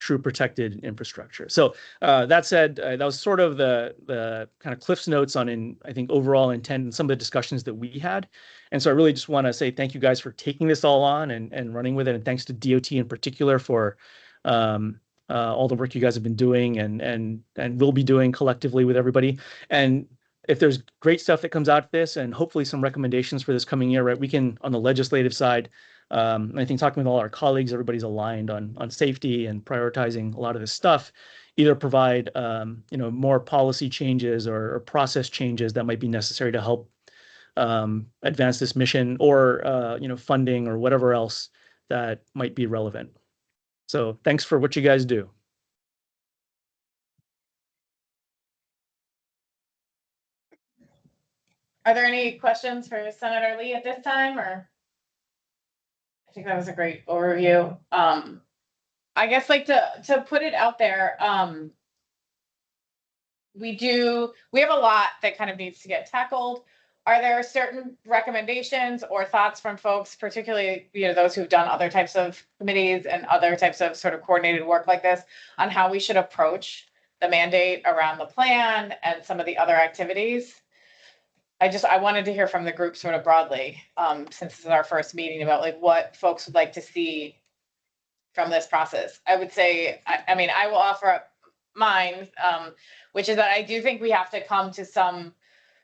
true protected infrastructure. So that said, that was sort of the kind of Cliff's notes on, I think, overall intent and some of the discussions that we had. And so I really just want to say thank you guys for taking this all on and running with it. And thanks to DOT in particular for all the work you guys have been doing and will be doing collectively with everybody. And if there's great stuff that comes out of this, and hopefully some recommendations for this coming year, right, we can, on the legislative side, I think talking with all our colleagues, everybody's aligned on safety and prioritizing a lot of this stuff, either provide, more policy changes or process changes that might be necessary to help advance this mission, or, funding or whatever else that might be relevant. So thanks for what you guys do. Are there any questions for Senator Lee at this time, or? I think that was a great overview. I guess, like, to put it out there, we have a lot that kind of needs to get tackled. Are there certain recommendations or thoughts from folks, particularly, those who've done other types of committees and other types of sort of coordinated work like this, on how we should approach the mandate around the plan and some of the other activities? I wanted to hear from the group sort of broadly, since this is our first meeting, about like what folks would like to see from this process. I would say, I mean, I will offer up mine, which is that I do think we have to come to some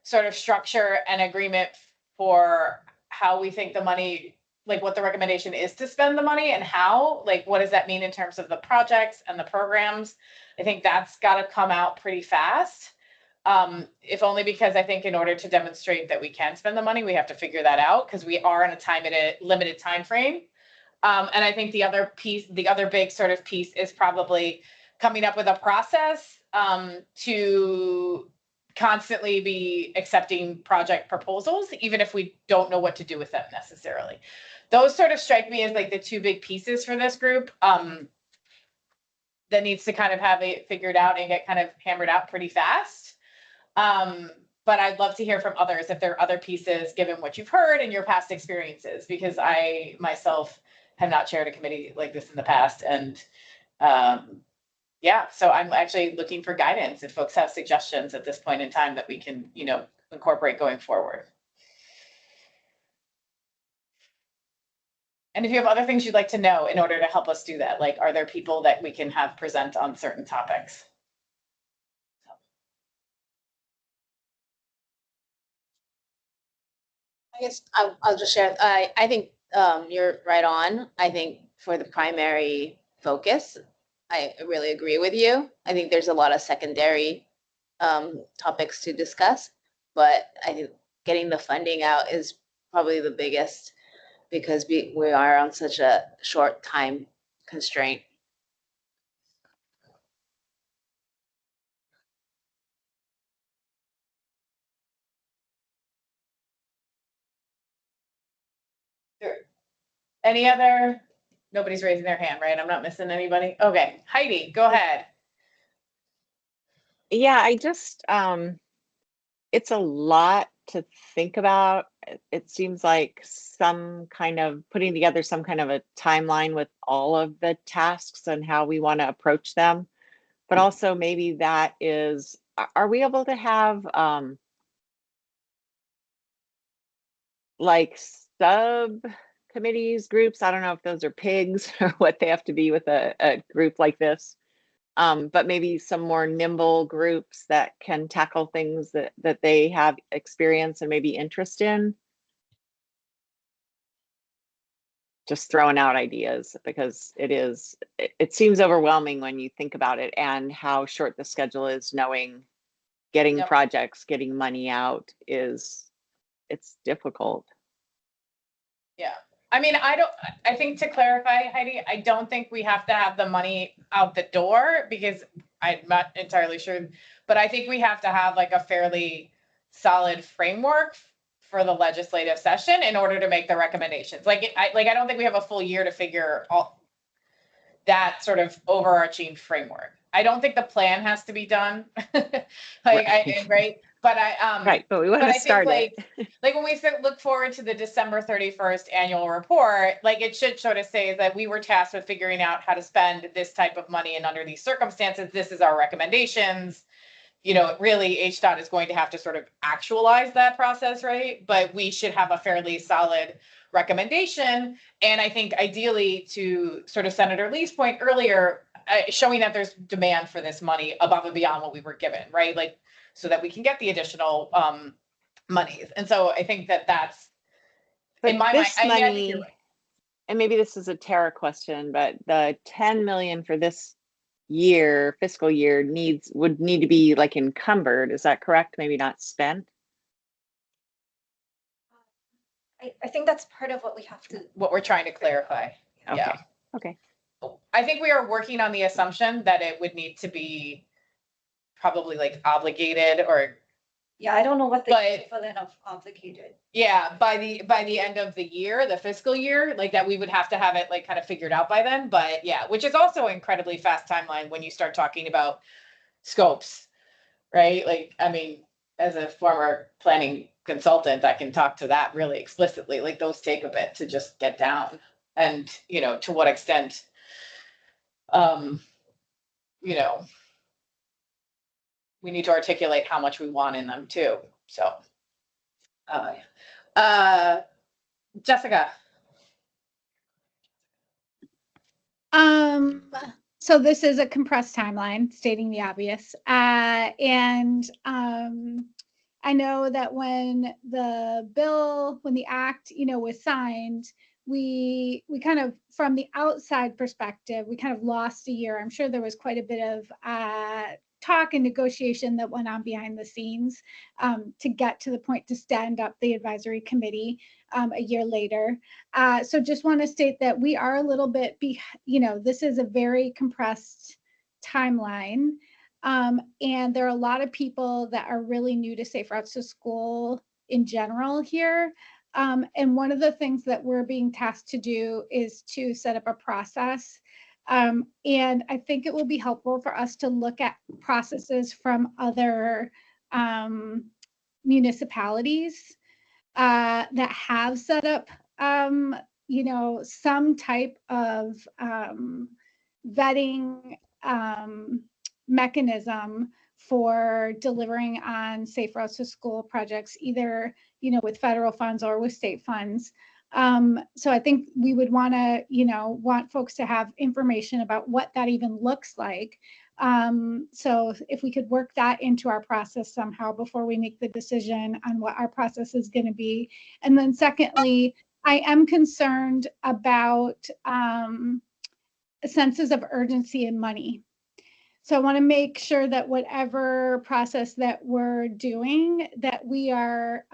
sort of structure and agreement for how we think the money, like what the recommendation is to spend the money and how, like, what does that mean in terms of the projects and the programs? I think that's got to come out pretty fast. If only because I think in order to demonstrate that we can spend the money, we have to figure that out, because we are in a limited time frame. And I think the other big sort of piece is probably coming up with a process to constantly be accepting project proposals, even if we don't know what to do with them necessarily. Those sort of strike me as like the two big pieces for this group that needs to kind of have it figured out and get kind of hammered out pretty fast. But I'd love to hear from others if there are other pieces, given what you've heard and your past experiences, because I myself have not chaired a committee like this in the past. And so I'm actually looking for guidance if folks have suggestions at this point in time that we can, incorporate going forward. And if you have other things you'd like to know in order to help us do that, like, are there people that we can have present on certain topics? I guess I'll just share. I think you're right on. I think for the primary focus, I really agree with you. I think there's a lot of secondary topics to discuss, but I think getting the funding out is probably the biggest, because we are on such a short time constraint. Any other? Nobody's raising their hand, right? I'm not missing anybody. Okay, Heidi, go ahead. Yeah, I just, it's a lot to think about. It seems like some kind of putting together some kind of a timeline with all of the tasks and how we want to approach them. But also maybe that is, are we able to have like subcommittees, groups? I don't know if those are pigs or what they have to be with a group like this. But maybe some more nimble groups that can tackle things that they have experience and maybe interest in. Just throwing out ideas because it seems overwhelming when you think about it and how short the schedule is, knowing getting Yep. projects, getting money out it's difficult. Yeah. I mean, I think to clarify, Heidi, I don't think we have to have the money out the door because I'm not entirely sure, but I think we have to have like a fairly solid framework for the legislative session in order to make the recommendations. I don't think we have a full year to figure all that sort of overarching framework. I don't think the plan has to be done. Right. But right, but we want to start it. Like when we look forward to the December 31st annual report, like it should sort of say that we were tasked with figuring out how to spend this type of money and under these circumstances, this is our recommendations. Really HDOT is going to have to sort of actualize that process, right? But we should have a fairly solid recommendation. And I think ideally, to sort of Senator Lee's point earlier, showing that there's demand for this money above and beyond what we were given, right? Like, so that we can get the additional monies. And so I think that's but in my this mind. money, I think you're right. And maybe this is a Tara question, but the 10 million for this year, fiscal year, would need to be like encumbered. Is that correct? Maybe not spent? I think that's part of what we're trying to clarify. Okay. Yeah. Okay. I think we are working on the assumption that it would need to be probably like obligated or. Yeah, I don't know what the equivalent of obligated. Yeah, by the end of the year, the fiscal year, like that we would have to have it like kind of figured out by then. But yeah, which is also incredibly fast timeline when you start talking about scopes, right? Like, I mean, as a former planning consultant, I can talk to that really explicitly. Like those take a bit to just get down, and to what extent, we need to articulate how much we want in them too. So, Jessica. So this is a compressed timeline, stating the obvious. And I know that when the act, was signed, we kind of, from the outside perspective, we kind of lost a year. I'm sure there was quite a bit of talk and negotiation that went on behind the scenes to get to the point to stand up the advisory committee a year later. So just want to state that we are a little bit, this is a very compressed timeline. And there are a lot of people that are really new to Safe Routes to School in general here. And one of the things that we're being tasked to do is to set up a process. And I think it will be helpful for us to look at processes from other municipalities that have set up, some type of vetting mechanism for delivering on Safe Routes to School projects, either, with federal funds or with state funds. So I think we would want folks to have information about what that even looks like. So if we could work that into our process somehow before we make the decision on what our process is going to be. And then secondly, I am concerned about senses of urgency and money. So I want to make sure that whatever process that we're doing, that we are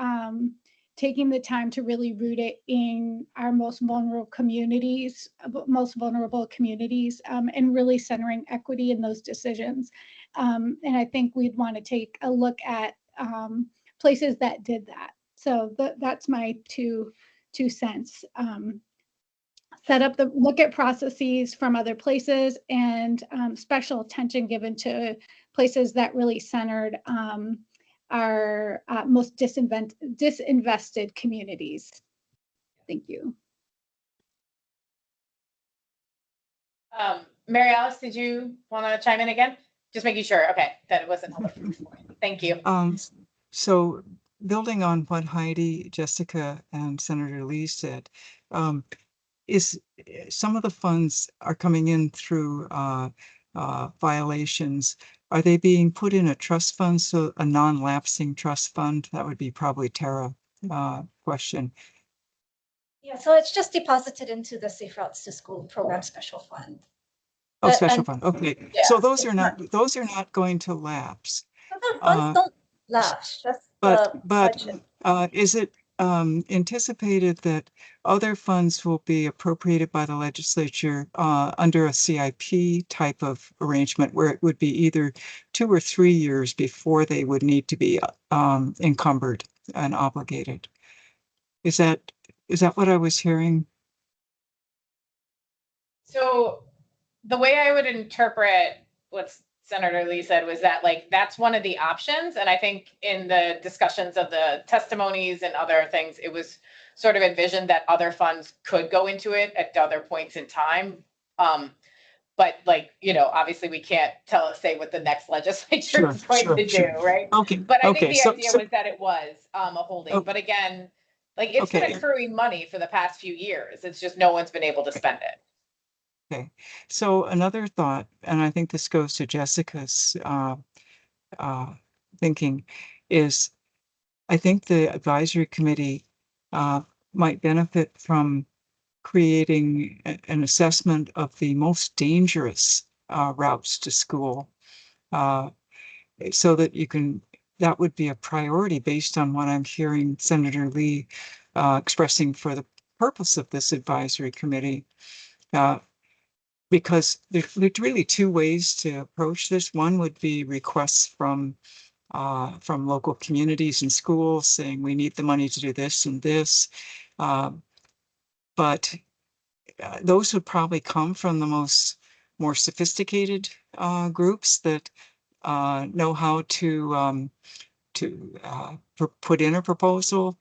taking the time to really root it in our most vulnerable communities, and really centering equity in those decisions. And I think we'd want to take a look at places that did that. So that's my two cents. Look at processes from other places, and special attention given to places that really centered our most disinvested communities. Thank you. Mary Alice, did you want to chime in again? Just making sure, okay, that it wasn't over. Thank you. So building on what Heidi, Jessica, and Senator Lee said, is some of the funds are coming in through violations. Are they being put in a trust fund, so a non-lapsing trust fund? That would be probably Tara question. Yeah, so it's just deposited into the Safe Routes to School program special fund. Oh, But- special and- fund. Okay, Yeah, so those it's are not going to lapse. The funds don't lapse, just But the budget. is it anticipated that other funds will be appropriated by the legislature under a CIP type of arrangement where it would be either 2 or 3 years before they would need to be encumbered and obligated? Is that what I was hearing? So the way I would interpret what Senator Lee said was that like that's one of the options. And I think in the discussions of the testimonies and other things, it was sort of envisioned that other funds could go into it at other points in time. But like, you know, obviously we can't say what the next legislature is going to do, right? Okay. But I think Okay. the idea was that it was a holding. Oh. But again, like it's been Okay. accruing money for the past few years. It's just no one's been able to spend it. Okay, so another thought, and I think this goes to Jessica's thinking, is I think the advisory committee might benefit from creating an assessment of the most dangerous routes to school, so that that would be a priority based on what I'm hearing Senator Lee expressing for the purpose of this advisory committee. Because there's really 2 ways to approach this. One would be requests from local communities and schools saying we need the money to do this and this. But those would probably come from the more sophisticated groups that know how to put in a proposal,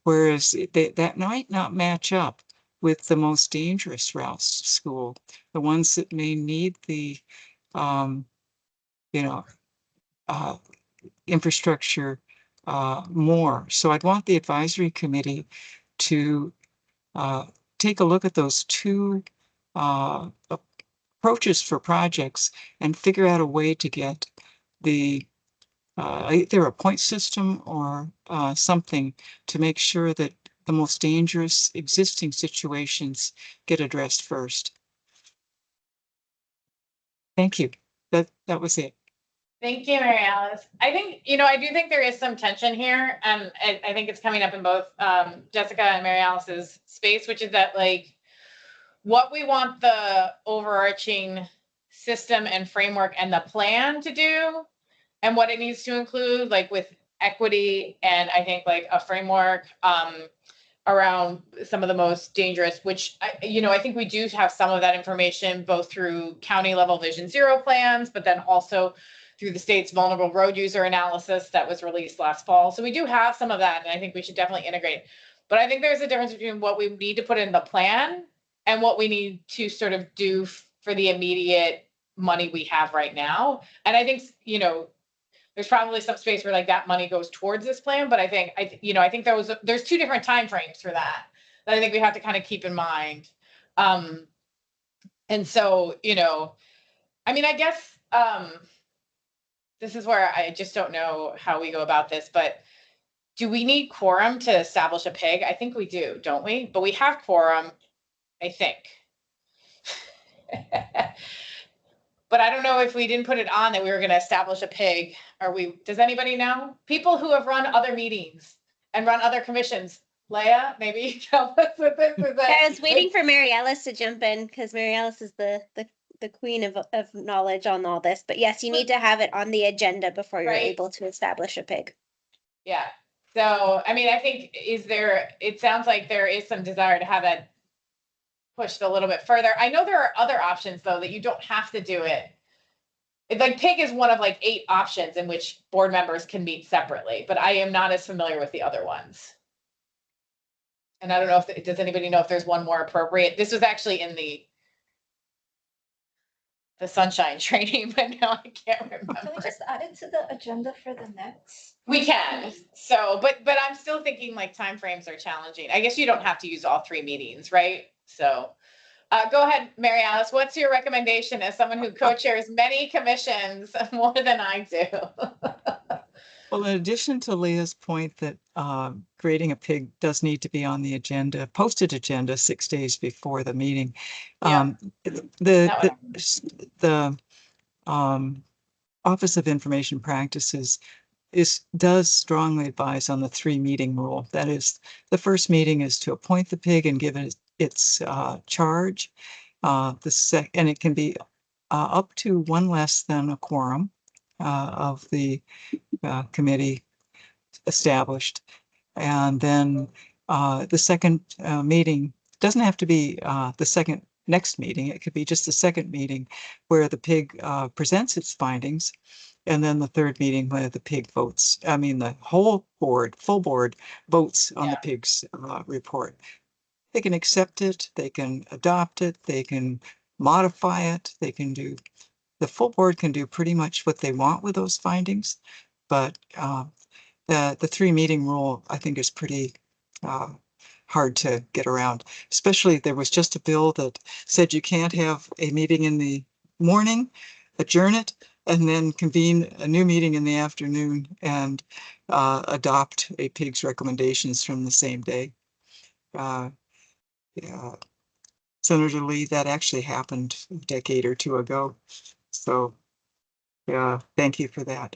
whereas that might not match up with the most dangerous routes to school, the ones that may need the, infrastructure more. So I'd want the advisory committee to take a look at those 2 approaches for projects and figure out a way to get the either a point system or something to make sure that the most dangerous existing situations get addressed first. Thank you. That was it. Thank you, Mary Alice. I think, you know, I do think there is some tension here. I think it's coming up in both Jessica and Mary Alice's space, which is that like what we want the overarching system and framework and the plan to do and what it needs to include, like with equity and I think like a framework around some of the most dangerous, which, I think we do have some of that information both through county level Vision Zero plans, but then also through the state's vulnerable road user analysis that was released last fall. So we do have some of that, and I think we should definitely integrate. But I think there's a difference between what we need to put in the plan and what we need to sort of do for the immediate money we have right now. And I think, there's probably some space where like that money goes towards this plan, but I think there's 2 different timeframes for that I think we have to kind of keep in mind. And so, I guess this is where I just don't know how we go about this, but do we need quorum to establish a PIG? I think we do, don't we? But we have quorum, I think. But I don't know if we didn't put it on that we were going to establish a PIG. Does anybody know? People who have run other meetings and run other commissions. Leah, maybe help us with this. I was waiting for Mary Alice to jump in because Mary Alice is the queen of knowledge on all this. But yes, you need to have it on the agenda before you're able to establish a PIG. Yeah. So, I think it sounds like there is some desire to have that pushed a little bit further. I know there are other options though, that you don't have to do it like PIG is one of like 8 options in which board members can meet separately, but I am not as familiar with the other ones. And I don't know if, does anybody know if there's one more appropriate? This was actually in the sunshine training, but now I can't remember. Can we just add it to the agenda for the next? We can. So, but I'm still thinking like timeframes are challenging. I guess you don't have to use all 3 meetings, right? So, go ahead, Mary Alice. What's your recommendation as someone who co-chairs many commissions more than I do? Well, in addition to Leah's point that creating a PIG does need to be on the agenda, posted agenda 6 days before the meeting. Yeah. The Office of Information Practices does strongly advise on the 3 meeting rule. That is, the first meeting is to appoint the PIG and give it its charge. And it can be up to 1 less than a quorum of the committee established. And then the second meeting doesn't have to be the next meeting. It could be just the second meeting where the PIG presents its findings. And then the third meeting where the PIG votes. I mean, the whole board, full board votes on the PIG's report. They can accept it, they can adopt it, they can modify it, they can do, the full board can do pretty much what they want with those findings. But the 3 meeting rule, I think, is pretty hard to get around. Especially there was just a bill that said you can't have a meeting in the morning, adjourn it, and then convene a new meeting in the afternoon and adopt a PIG's recommendations from the same day. Senator Lee, that actually happened a decade or 2 ago. So, thank you for that.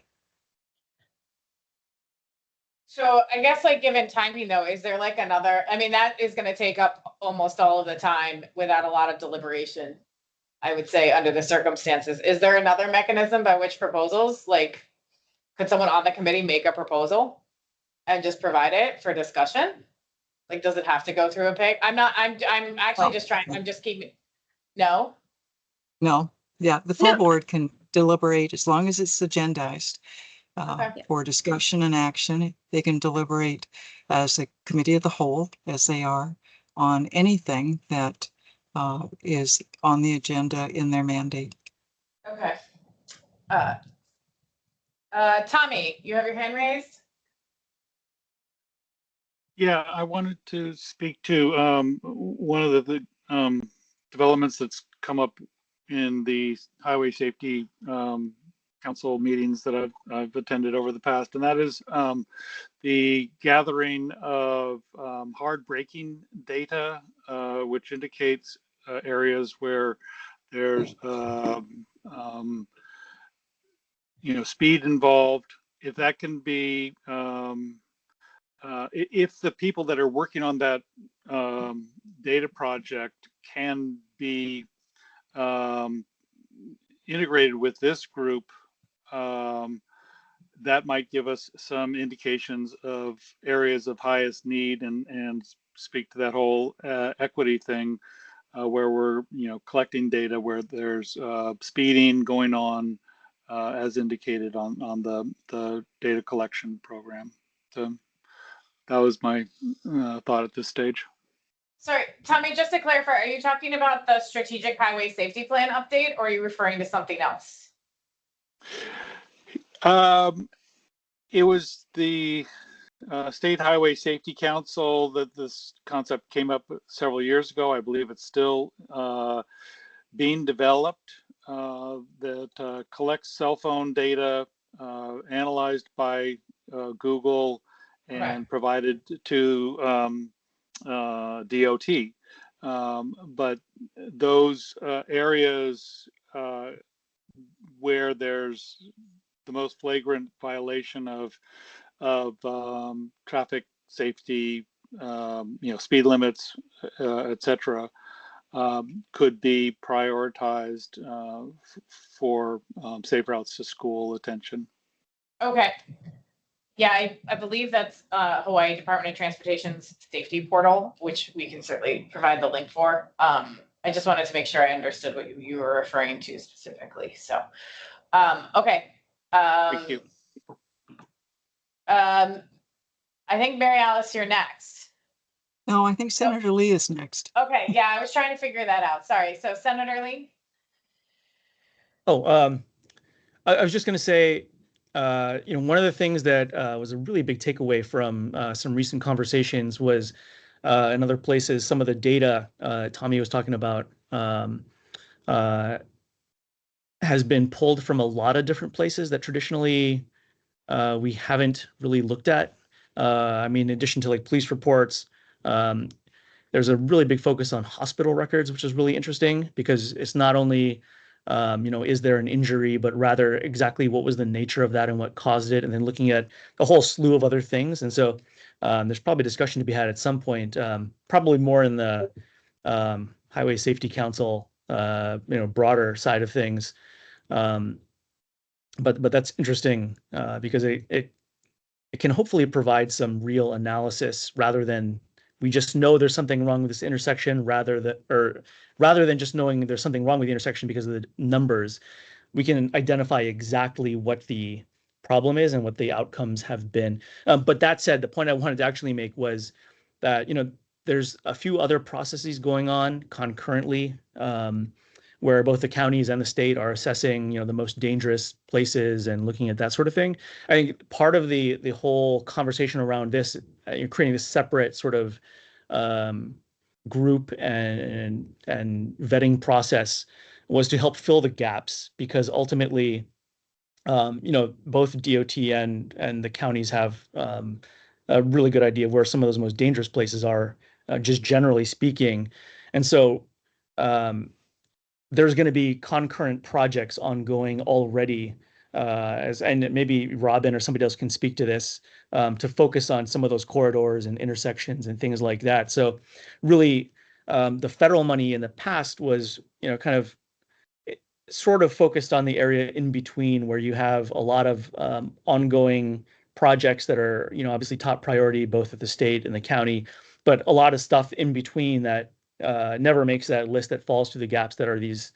So I guess like given timing though, is there like another, I mean, that is going to take up almost all of the time without a lot of deliberation, I would say, under the circumstances. Is there another mechanism by which proposals, like, could someone on the committee make a proposal and just provide it for discussion? Like, does it have to go through a PIG? I'm actually just trying, I'm just keeping, no? No, yeah, the full board can deliberate as long as it's agendized for discussion and action. They can deliberate as a committee of the whole, as they are, on anything that is on the agenda in their mandate. Okay. Tommy, you have your hand raised? Yeah, I wanted to speak to one of the developments that's come up in the highway safety council meetings that I've attended over the past, and that is the gathering of hard braking data, which indicates areas where there's speed involved. If that can be if the people that are working on that data project can be integrated with this group, that might give us some indications of areas of highest need and speak to that whole equity thing where we're collecting data where there's speeding going on as indicated on the data collection program. So that was my thought at this stage. Sorry, Tommy, just to clarify, are you talking about the strategic highway safety plan update or are you referring to something else? It was the State Highway Safety Council that this concept came up several years ago. I believe it's still being developed that collects cell phone data analyzed by Google and provided to DOT. But those areas where there's the most flagrant violation of traffic safety, speed limits, etc., could be prioritized for safe routes to school attention. Okay. Yeah, I believe that's Hawaii Department of Transportation's safety portal, which we can certainly provide the link for. I just wanted to make sure I understood what you were referring to specifically. So Okay. Thank you. I think Mary Alice, you're next. No, I think Senator Lee is next. Okay, yeah, I was trying to figure that out. Sorry. So Senator Lee? Oh, I was just going to say, one of the things that was a really big takeaway from some recent conversations was in other places, some of the data Tommy was talking about has been pulled from a lot of different places that traditionally we haven't really looked at. I mean, in addition to like police reports, there's a really big focus on hospital records, which is really interesting because it's not only, is there an injury, but rather exactly what was the nature of that and what caused it, and then looking at a whole slew of other things. And so there's probably discussion to be had at some point, probably more in the Highway Safety Council, broader side of things. But that's interesting because it can hopefully provide some real analysis rather than we just know there's something wrong with this intersection rather than just knowing there's something wrong with the intersection because of the numbers. We can identify exactly what the problem is and what the outcomes have been. But that said, the point I wanted to actually make was that, there's a few other processes going on concurrently where both the counties and the state are assessing, the most dangerous places and looking at that sort of thing. I think part of the whole conversation around this, creating this separate sort of group and vetting process was to help fill the gaps because ultimately, both DOT and the counties have a really good idea of where some of those most dangerous places are, just generally speaking. And so there's going to be concurrent projects ongoing already, and maybe Robin or somebody else can speak to this, to focus on some of those corridors and intersections and things like that. So really, the federal money in the past was, kind of sort of focused on the area in between where you have a lot of ongoing projects that are, obviously top priority, both at the state and the county, but a lot of stuff in between that never makes that list that falls through the gaps that are these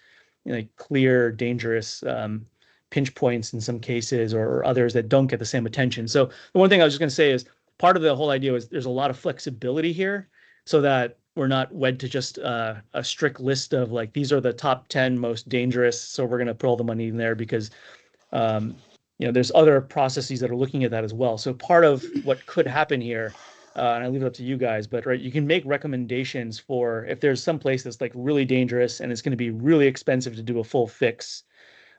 clear, dangerous pinch points in some cases or others that don't get the same attention. So the one thing I was just going to say is part of the whole idea is there's a lot of flexibility here so that we're not wed to just a strict list of like, these are the top 10 most dangerous. So we're going to put all the money in there because, there's other processes that are looking at that as well. So part of what could happen here, and I leave it up to you guys, but right, you can make recommendations for if there's some place that's like really dangerous and it's going to be really expensive to do a full fix,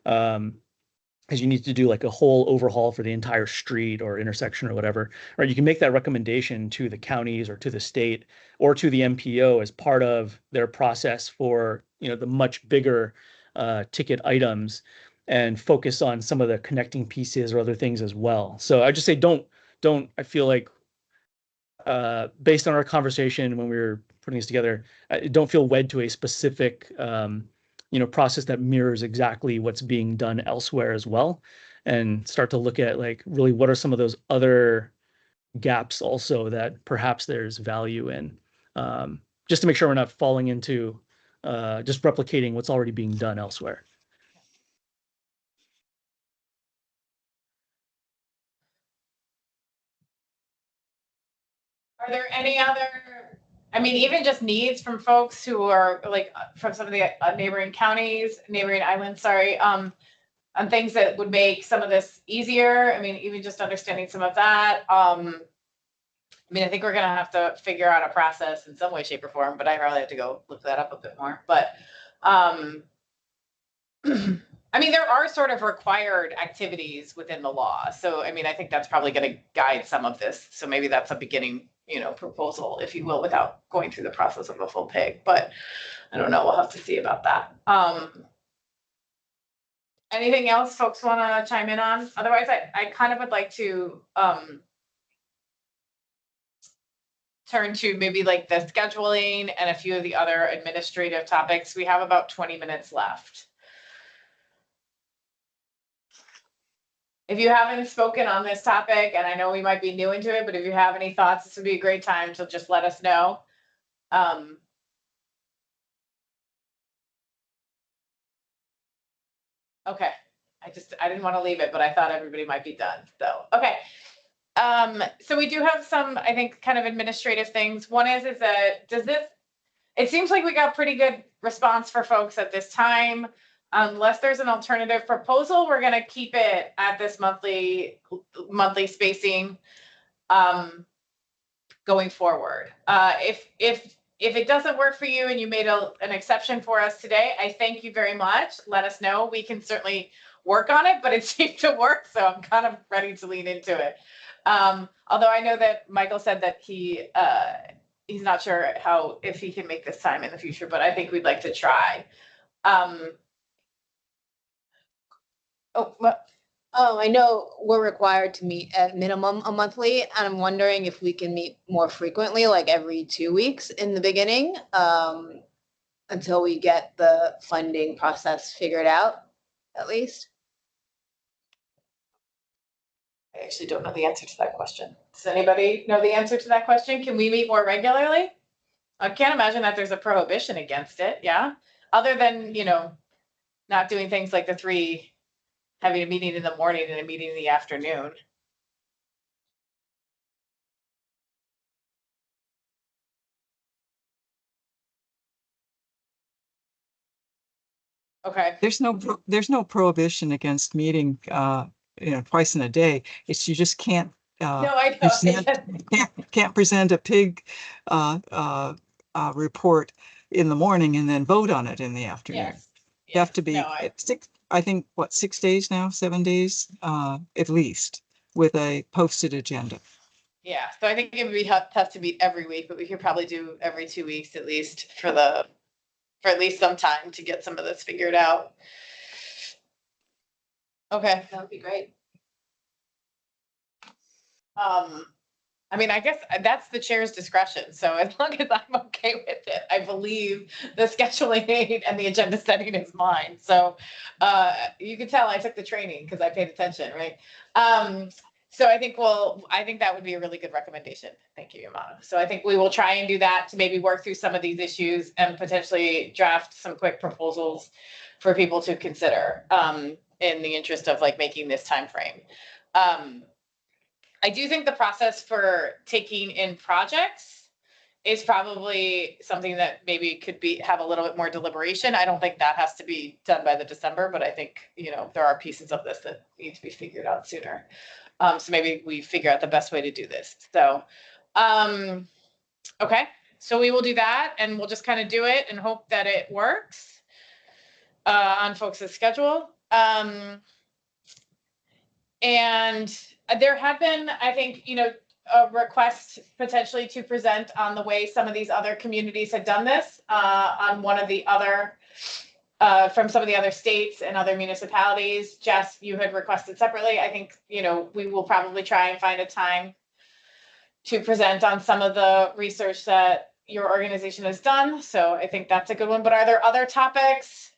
because you need to do like a whole overhaul for the entire street or intersection or whatever, right? You can make that recommendation to the counties or to the state or to the MPO as part of their process for, the much bigger ticket items and focus on some of the connecting pieces or other things as well. So I just say, I feel like based on our conversation when we were putting this together, I don't feel wed to a specific, process that mirrors exactly what's being done elsewhere as well, and start to look at like really what are some of those other gaps also that perhaps there's value in, just to make sure we're not falling into just replicating what's already being done elsewhere. Are there any other, even just needs from folks who are like from some of the neighboring islands, on things that would make some of this easier? Even just understanding some of that. I think we're gonna have to figure out a process in some way, shape, or form, but I probably have to go look that up a bit more. But there are sort of required activities within the law. So, I think that's probably going to guide some of this. So maybe that's a beginning, proposal, if you will, without going through the process of a full pig. But I don't know. We'll have to see about that. Anything else folks want to chime in on? Otherwise, I kind of would like to turn to maybe like the scheduling and a few of the other administrative topics. We have about 20 minutes left. If you haven't spoken on this topic, and I know we might be new into it, but if you have any thoughts, this would be a great time to just let us know. Okay. I didn't want to leave it, but I thought everybody might be done. So, okay. So we do have some, I think, kind of administrative things. One is that it seems like we got pretty good response for folks at this time. Unless there's an alternative proposal, we're going to keep it at this monthly spacing going forward. If it doesn't work for you and you made an exception for us today, I thank you very much. Let us know. We can certainly work on it, but it seemed to work, so I'm kind of ready to lean into it. Although I know that Michael said that he's not sure if he can make this time in the future, but I think we'd like to try. I know we're required to meet at minimum a monthly, and I'm wondering if we can meet more frequently, like every 2 weeks in the beginning, until we get the funding process figured out, at least. I actually don't know the answer to that question. Does anybody know the answer to that question? Can we meet more regularly? I can't imagine that there's a prohibition against it, yeah? Other than, not doing things like having a meeting in the morning and a meeting in the afternoon. Okay. There's no prohibition against meeting, twice in a day. It's you just can't. No, I know. Can't present a pig report in the morning and then vote on it in the afternoon. Yes. You have to be I think 6 days now, 7 days, at least, with a posted agenda. Yeah, so I think it would be tough to meet every week, but we could probably do every 2 weeks at least for at least some time to get some of this figured out. Okay. That would be great. I mean, I guess that's the chair's discretion. So as long as I'm okay with it, I believe the scheduling aid and the agenda setting is mine. So you can tell I took the training because I paid attention, right? So I think that would be a really good recommendation. Thank you, Yamano. So I think we will try and do that to maybe work through some of these issues and potentially draft some quick proposals for people to consider in the interest of making this time frame. I do think the process for taking in projects is probably something that maybe could have a little bit more deliberation. I don't think that has to be done by the December, but I think, there are pieces of this that need to be figured out sooner. So maybe we figure out the best way to do this. So, okay, so we will do that and we'll just kind of do it and hope that it works on folks' schedule. And there have been, I think, a request potentially to present on the way some of these other communities had done this on one of the other, from some of the other states and other municipalities. Jess, you had requested separately. I think, we will probably try and find a time to present on some of the research that your organization has done. So I think that's a good one. But are there other topics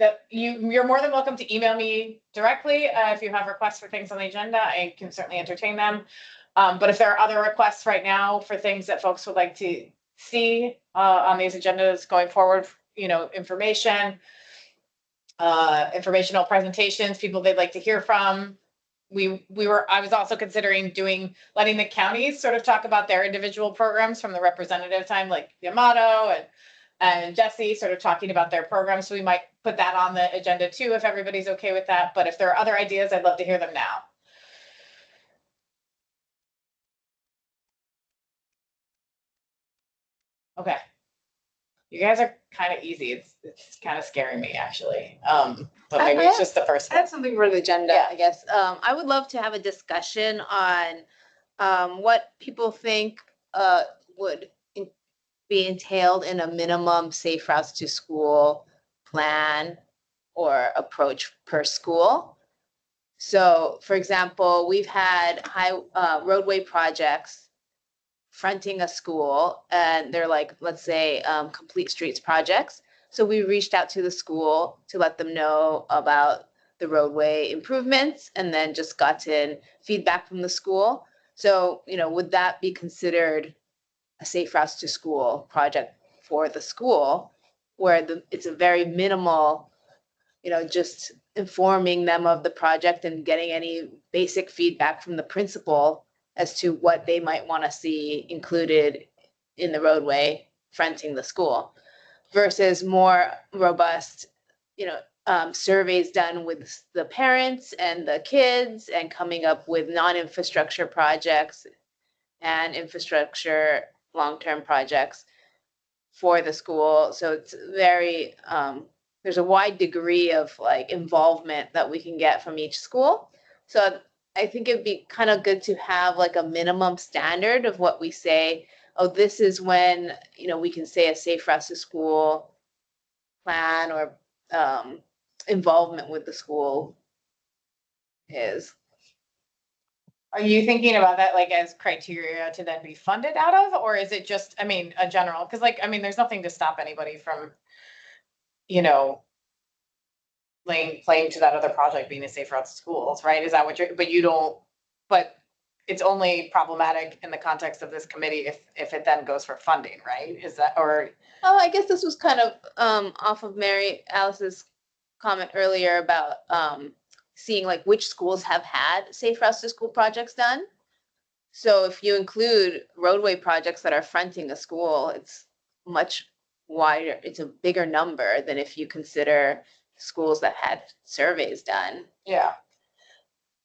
that you're more than welcome to email me directly if you have requests for things on the agenda? I can certainly entertain them. But if there are other requests right now for things that folks would like to see on these agendas going forward, information, informational presentations, people they'd like to hear from. I was also considering letting the counties sort of talk about their individual programs from the representative time, like Yamato and Jesse sort of talking about their programs. So we might put that on the agenda too, if everybody's okay with that. But if there are other ideas, I'd love to hear them now. Okay. You guys are kind of easy. It's kind of scaring me actually. But maybe it's just the first one. I have something for the agenda, I guess. I would love to have a discussion on what people think would be entailed in a minimum safe routes to school plan or approach per school. So, for example, we've had roadway projects fronting a school, and they're let's say, complete streets projects. So we reached out to the school to let them know about the roadway improvements and then just gotten feedback from the school. So, would that be considered a safe routes to school project for the school where it's a very minimal, just informing them of the project and getting any basic feedback from the principal as to what they might want to see included in the roadway fronting the school, versus more robust, surveys done with the parents and the kids and coming up with non-infrastructure projects and infrastructure long-term projects for the school. So it's very, there's a wide degree of like involvement that we can get from each school. So I think it'd be kind of good to have like a minimum standard of what we say, oh, this is when, we can say a safe routes to school plan or involvement with the school is. Are you thinking about that like as criteria to then be funded out of, or is it just, I mean, a general, because like, I mean, there's nothing to stop anybody from, playing to that other project being a safe routes to schools, right? Is that what but it's only problematic in the context of this committee if it then goes for funding, right? Is that, or? Oh, I guess this was kind of off of Mary Alice's comment earlier about seeing like which schools have had safe routes to school projects done. So if you include roadway projects that are fronting a school, it's much wider, it's a bigger number than if you consider schools that had surveys done. Yeah.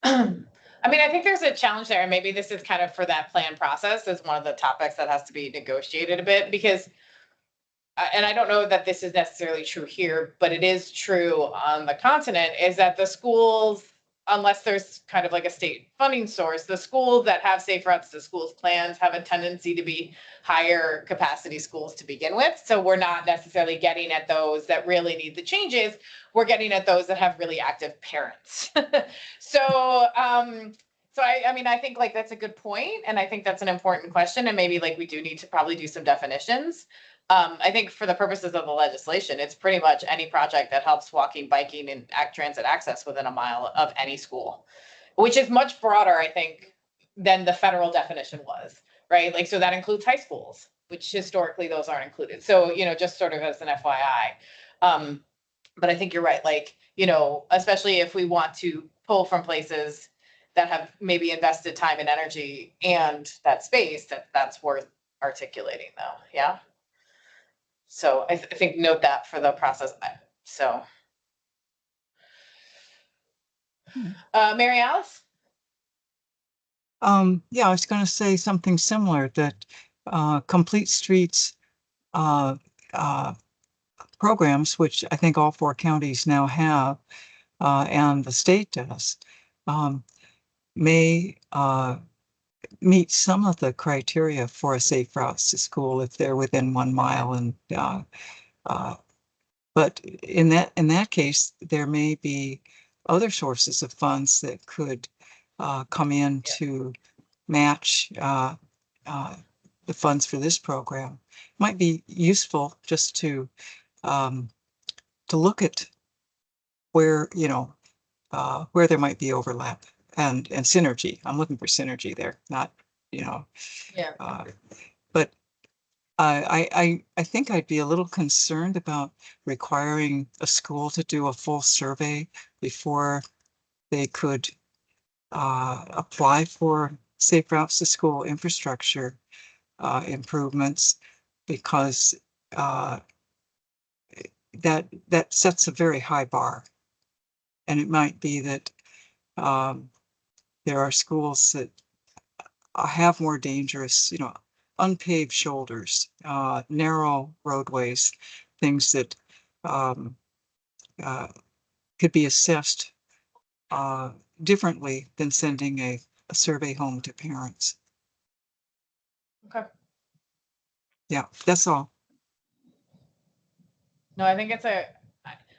I mean, I think there's a challenge there, and maybe this is kind of for that plan process is one of the topics that has to be negotiated a bit, because and I don't know that this is necessarily true here, but it is true on the continent, is that the schools, unless there's kind of like a state funding source, the schools that have safe routes to schools plans have a tendency to be higher capacity schools to begin with. So we're not necessarily getting at those that really need the changes. We're getting at those that have really active parents. So I mean, I think like that's a good point, and I think that's an important question, and maybe like we do need to probably do some definitions. I think for the purposes of the legislation, it's pretty much any project that helps walking, biking, and transit access within a mile of any school, which is much broader, I think, than the federal definition was, right? Like, so that includes high schools, which historically those aren't included. So, just sort of as an FYI. But I think you're right, like, especially if we want to pull from places that have maybe invested time and energy and that space, that's worth articulating though, yeah? So I think note that for the process. So, Mary Alice? Yeah, I was going to say something similar, that Complete Streets programs, which I think all 4 counties now have, and the state does, may meet some of the criteria for a safe routes to school if they're within 1 mile, and but in that case, there may be other sources of funds that could come in to match the funds for this program. Might be useful just to look at where where there might be overlap and synergy. I'm looking for synergy there, not Yeah. But I think I'd be a little concerned about requiring a school to do a full survey before they could apply for safe routes to school infrastructure improvements, because that sets a very high bar. And it might be that there are schools that have more dangerous, unpaved shoulders, narrow roadways, things that could be assessed differently than sending a survey home to parents. Okay. Yeah, that's all. No, I think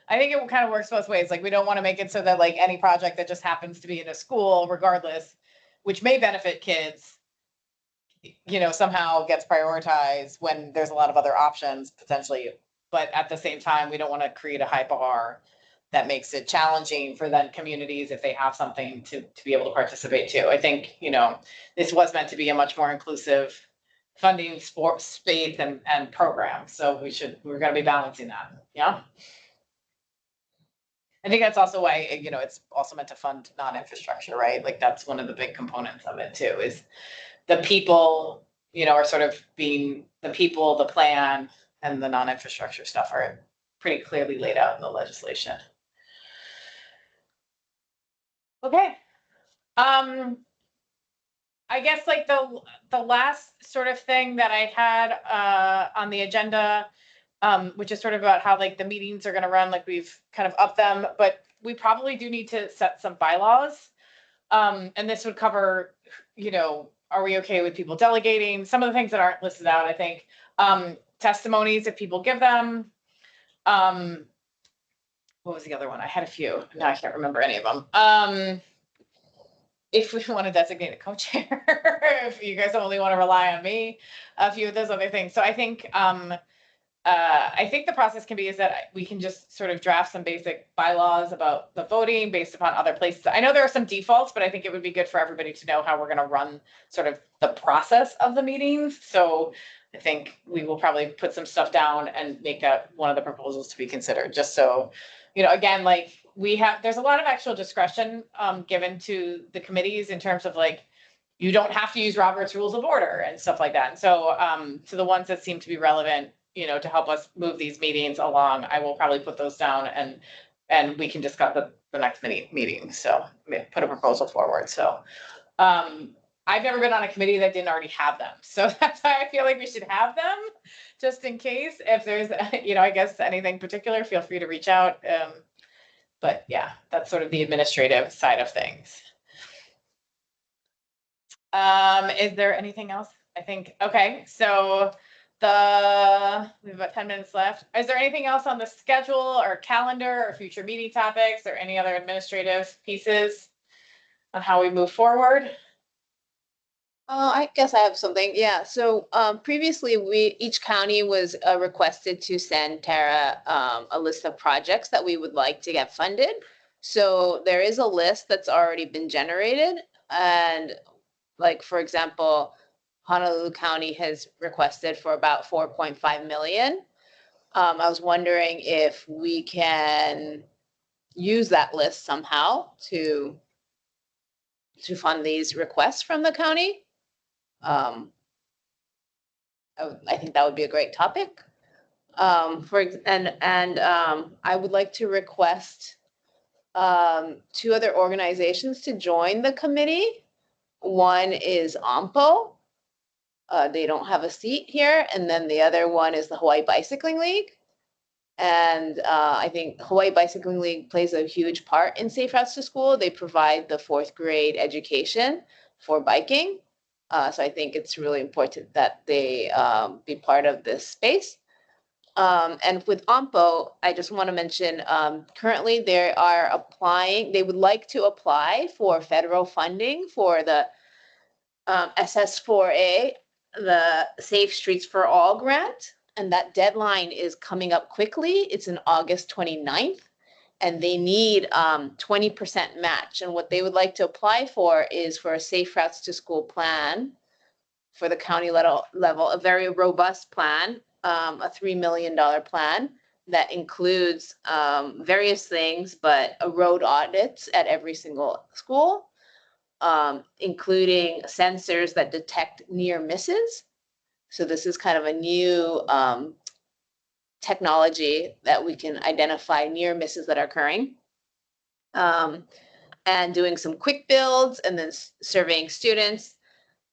I think it kind of works both ways. Like, we don't want to make it so that like any project that just happens to be in a school, regardless, which may benefit kids, somehow gets prioritized when there's a lot of other options potentially. But at the same time, we don't want to create a high bar that makes it challenging for then communities, if they have something, to be able to participate too. I think, this was meant to be a much more inclusive funding sports space and program. So we're going to be balancing that. Yeah. I think that's also why, it's also meant to fund non-infrastructure, right? Like that's one of the big components of it too, is the people, are sort of being the people, the plan, and the non-infrastructure stuff are pretty clearly laid out in the legislation. Okay. I guess like the last sort of thing that I had on the agenda, which is sort of about how like the meetings are going to run, like we've kind of upped them, but we probably do need to set some bylaws. And this would cover, are we okay with people delegating? Some of the things that aren't listed out, I think. Testimonies if people give them. What was the other one? I had a few. Now I can't remember any of them. If we want to designate a co-chair, if you guys only want to rely on me, a few of those other things. So I think the process can be is that we can just sort of draft some basic bylaws about the voting based upon other places. I know there are some defaults, but I think it would be good for everybody to know how we're going to run sort of the process of the meetings. So I think we will probably put some stuff down and make that one of the proposals to be considered, just so, again, like there's a lot of actual discretion given to the committees in terms of like, you don't have to use Robert's Rules of Order and stuff like that. And so to the ones that seem to be relevant, to help us move these meetings along, I will probably put those down and we can discuss the next meeting. So put a proposal forward. So I've never been on a committee that didn't already have them. So that's why I feel like we should have them just in case. If there's, I guess anything particular, feel free to reach out. But yeah, that's sort of the administrative side of things. Is there anything else? I think, okay, so we have about 10 minutes left. Is there anything else on the schedule or calendar or future meeting topics or any other administrative pieces on how we move forward? I guess I have something. Yeah. So previously, each county was requested to send Tara a list of projects that we would like to get funded. So there is a list that's already been generated. And like, for example, Honolulu County has requested for about 4.5 million. I was wondering if we can use that list somehow to fund these requests from the county. I think that would be a great topic. I would like to request 2 other organizations to join the committee. One is OMPO. They don't have a seat here. And then the other one is the Hawaii Bicycling League. And I think Hawaii Bicycling League plays a huge part in Safe Routes to School. They provide the 4th grade education for biking. So I think it's really important that they be part of this space. And with OMPO, I just want to mention, currently they would like to apply for federal funding for the SS4A, the Safe Streets for All grant. And that deadline is coming up quickly. It's in August 29th. And they need 20% match. And what they would like to apply for is for a Safe Routes to School plan for the county level, a very robust plan, a $3 million plan that includes various things, but road audits at every single school, including sensors that detect near misses. So this is kind of a new technology that we can identify near misses that are occurring. And doing some quick builds and then surveying students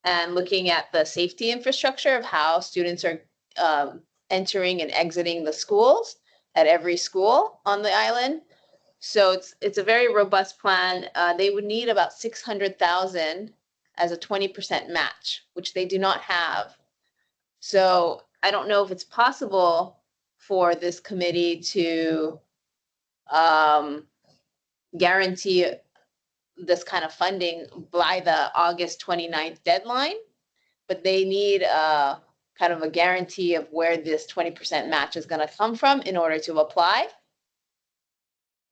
and looking at the safety infrastructure of how students are entering and exiting the schools at every school on the island. So it's a very robust plan. They would need about 600,000 as a 20% match, which they do not have. So I don't know if it's possible for this committee to guarantee this kind of funding by the August 29th deadline, but they need kind of a guarantee of where this 20% match is going to come from in order to apply.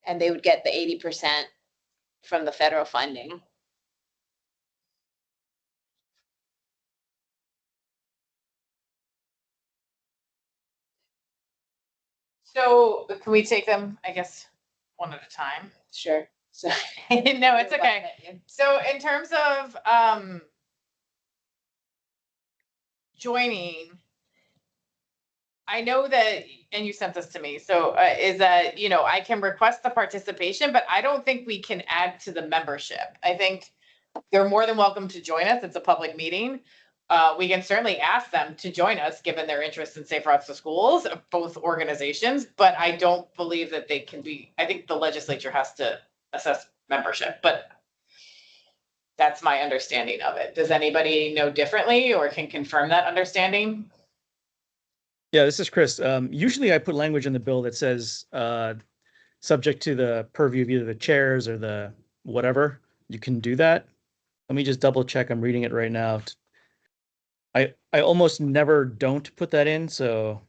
And they would get the 80% from the federal funding. So can we take them, I guess, one at a time. Sure. So No, it's okay. So in terms of joining, I know that, and you sent this to me, so is that, I can request the participation, but I don't think we can add to the membership. I think they're more than welcome to join us. It's a public meeting. We can certainly ask them to join us, given their interest in safe routes to schools, both organizations, but I don't believe that they can be, I think the legislature has to assess membership, but that's my understanding of it. Does anybody know differently or can confirm that understanding? Yeah, this is Chris. Usually I put language in the bill that says, subject to the purview of either the chairs or the whatever, you can do that. Let me just double check. I'm reading it right now. I almost never don't put that in, so.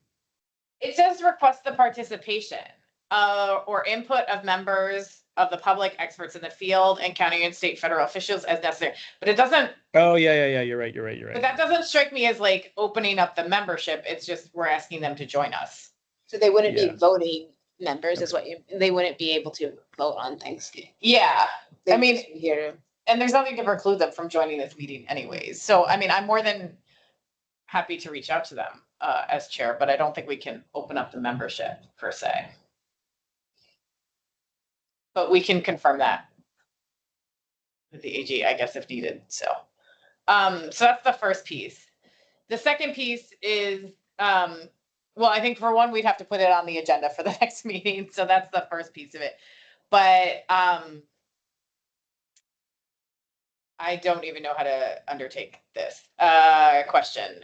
It says request the participation or input of members of the public, experts in the field, and county and state federal officials as necessary. But it doesn't. Oh, yeah. You're right. But that doesn't strike me as like opening up the membership. It's just we're asking them to join us. So they wouldn't be voting members, is what they wouldn't be able to vote on things. Yeah, They I would mean, just be here. and there's nothing to preclude them from joining this meeting anyways. So, I mean, I'm more than happy to reach out to them as chair, but I don't think we can open up the membership per se. But we can confirm that with the AG, I guess, if needed. So that's the first piece. The second piece is, well, I think for one, we'd have to put it on the agenda for the next meeting. So that's the first piece of it. But I don't even know how to undertake this question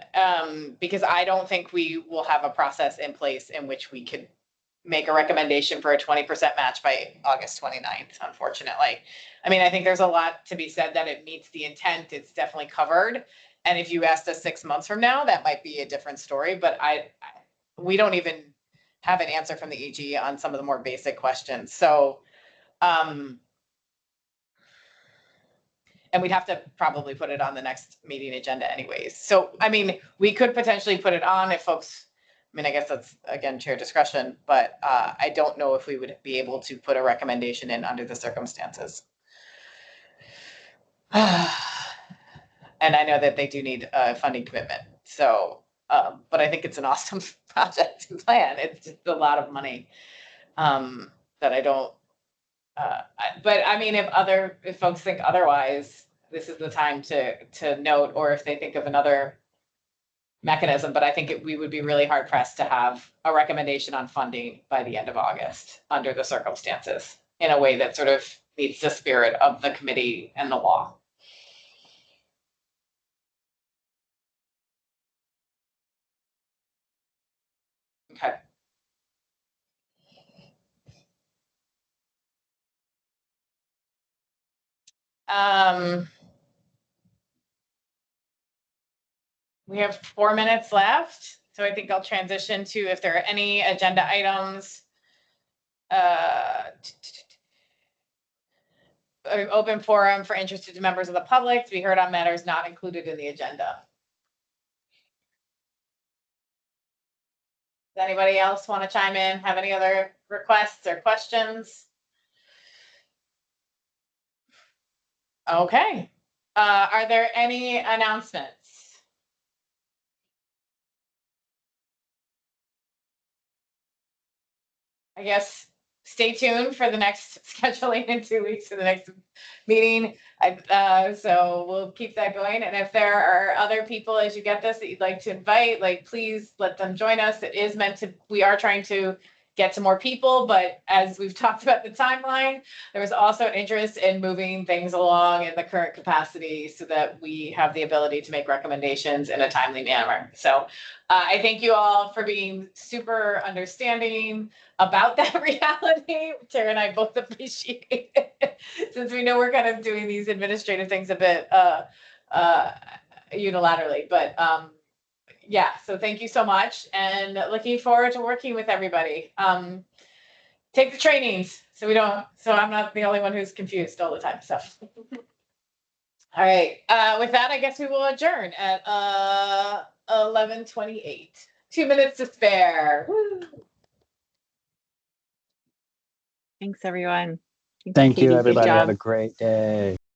because I don't think we will have a process in place in which we could make a recommendation for a 20% match by August 29th, unfortunately. I mean, I think there's a lot to be said that it meets the intent. It's definitely covered. And if you asked us 6 months from now, that might be a different story. But we don't even have an answer from the AG on some of the more basic questions. So, and we'd have to probably put it on the next meeting agenda anyways. So, I mean, we could potentially put it on if folks, I mean, I guess that's, again, chair discretion, but I don't know if we would be able to put a recommendation in under the circumstances. And I know that they do need a funding commitment. So, but I think it's an awesome project to plan. It's just a lot of money that I don't, but I mean, if folks think otherwise, this is the time to note, or if they think of another mechanism, but I think we would be really hard pressed to have a recommendation on funding by the end of August under the circumstances in a way that sort of meets the spirit of the committee and the law. Okay. We have 4 minutes left, so I think I'll transition to if there are any agenda items. Open forum for interested members of the public to be heard on matters not included in the agenda. Does anybody else want to chime in? Have any other requests or questions? Okay. Are there any announcements? I guess stay tuned for the next scheduling in 2 weeks for the next meeting. So we'll keep that going. And if there are other people as you get this that you'd like to invite, like please let them join us. It is meant to, we are trying to get to more people, but as we've talked about the timeline, there was also an interest in moving things along in the current capacity so that we have the ability to make recommendations in a timely manner. So I thank you all for being super understanding about that reality. Tara and I both appreciate it since we know we're kind of doing these administrative things a bit unilaterally, but yeah, so thank you so much and looking forward to working with everybody. Take the trainings so I'm not the only one who's confused all the time. So, all right, with that, I guess we will adjourn at 11:28. 2 minutes to spare. Woo. Thanks, everyone. Thank you, Katie. Good everybody. Have job. a great day.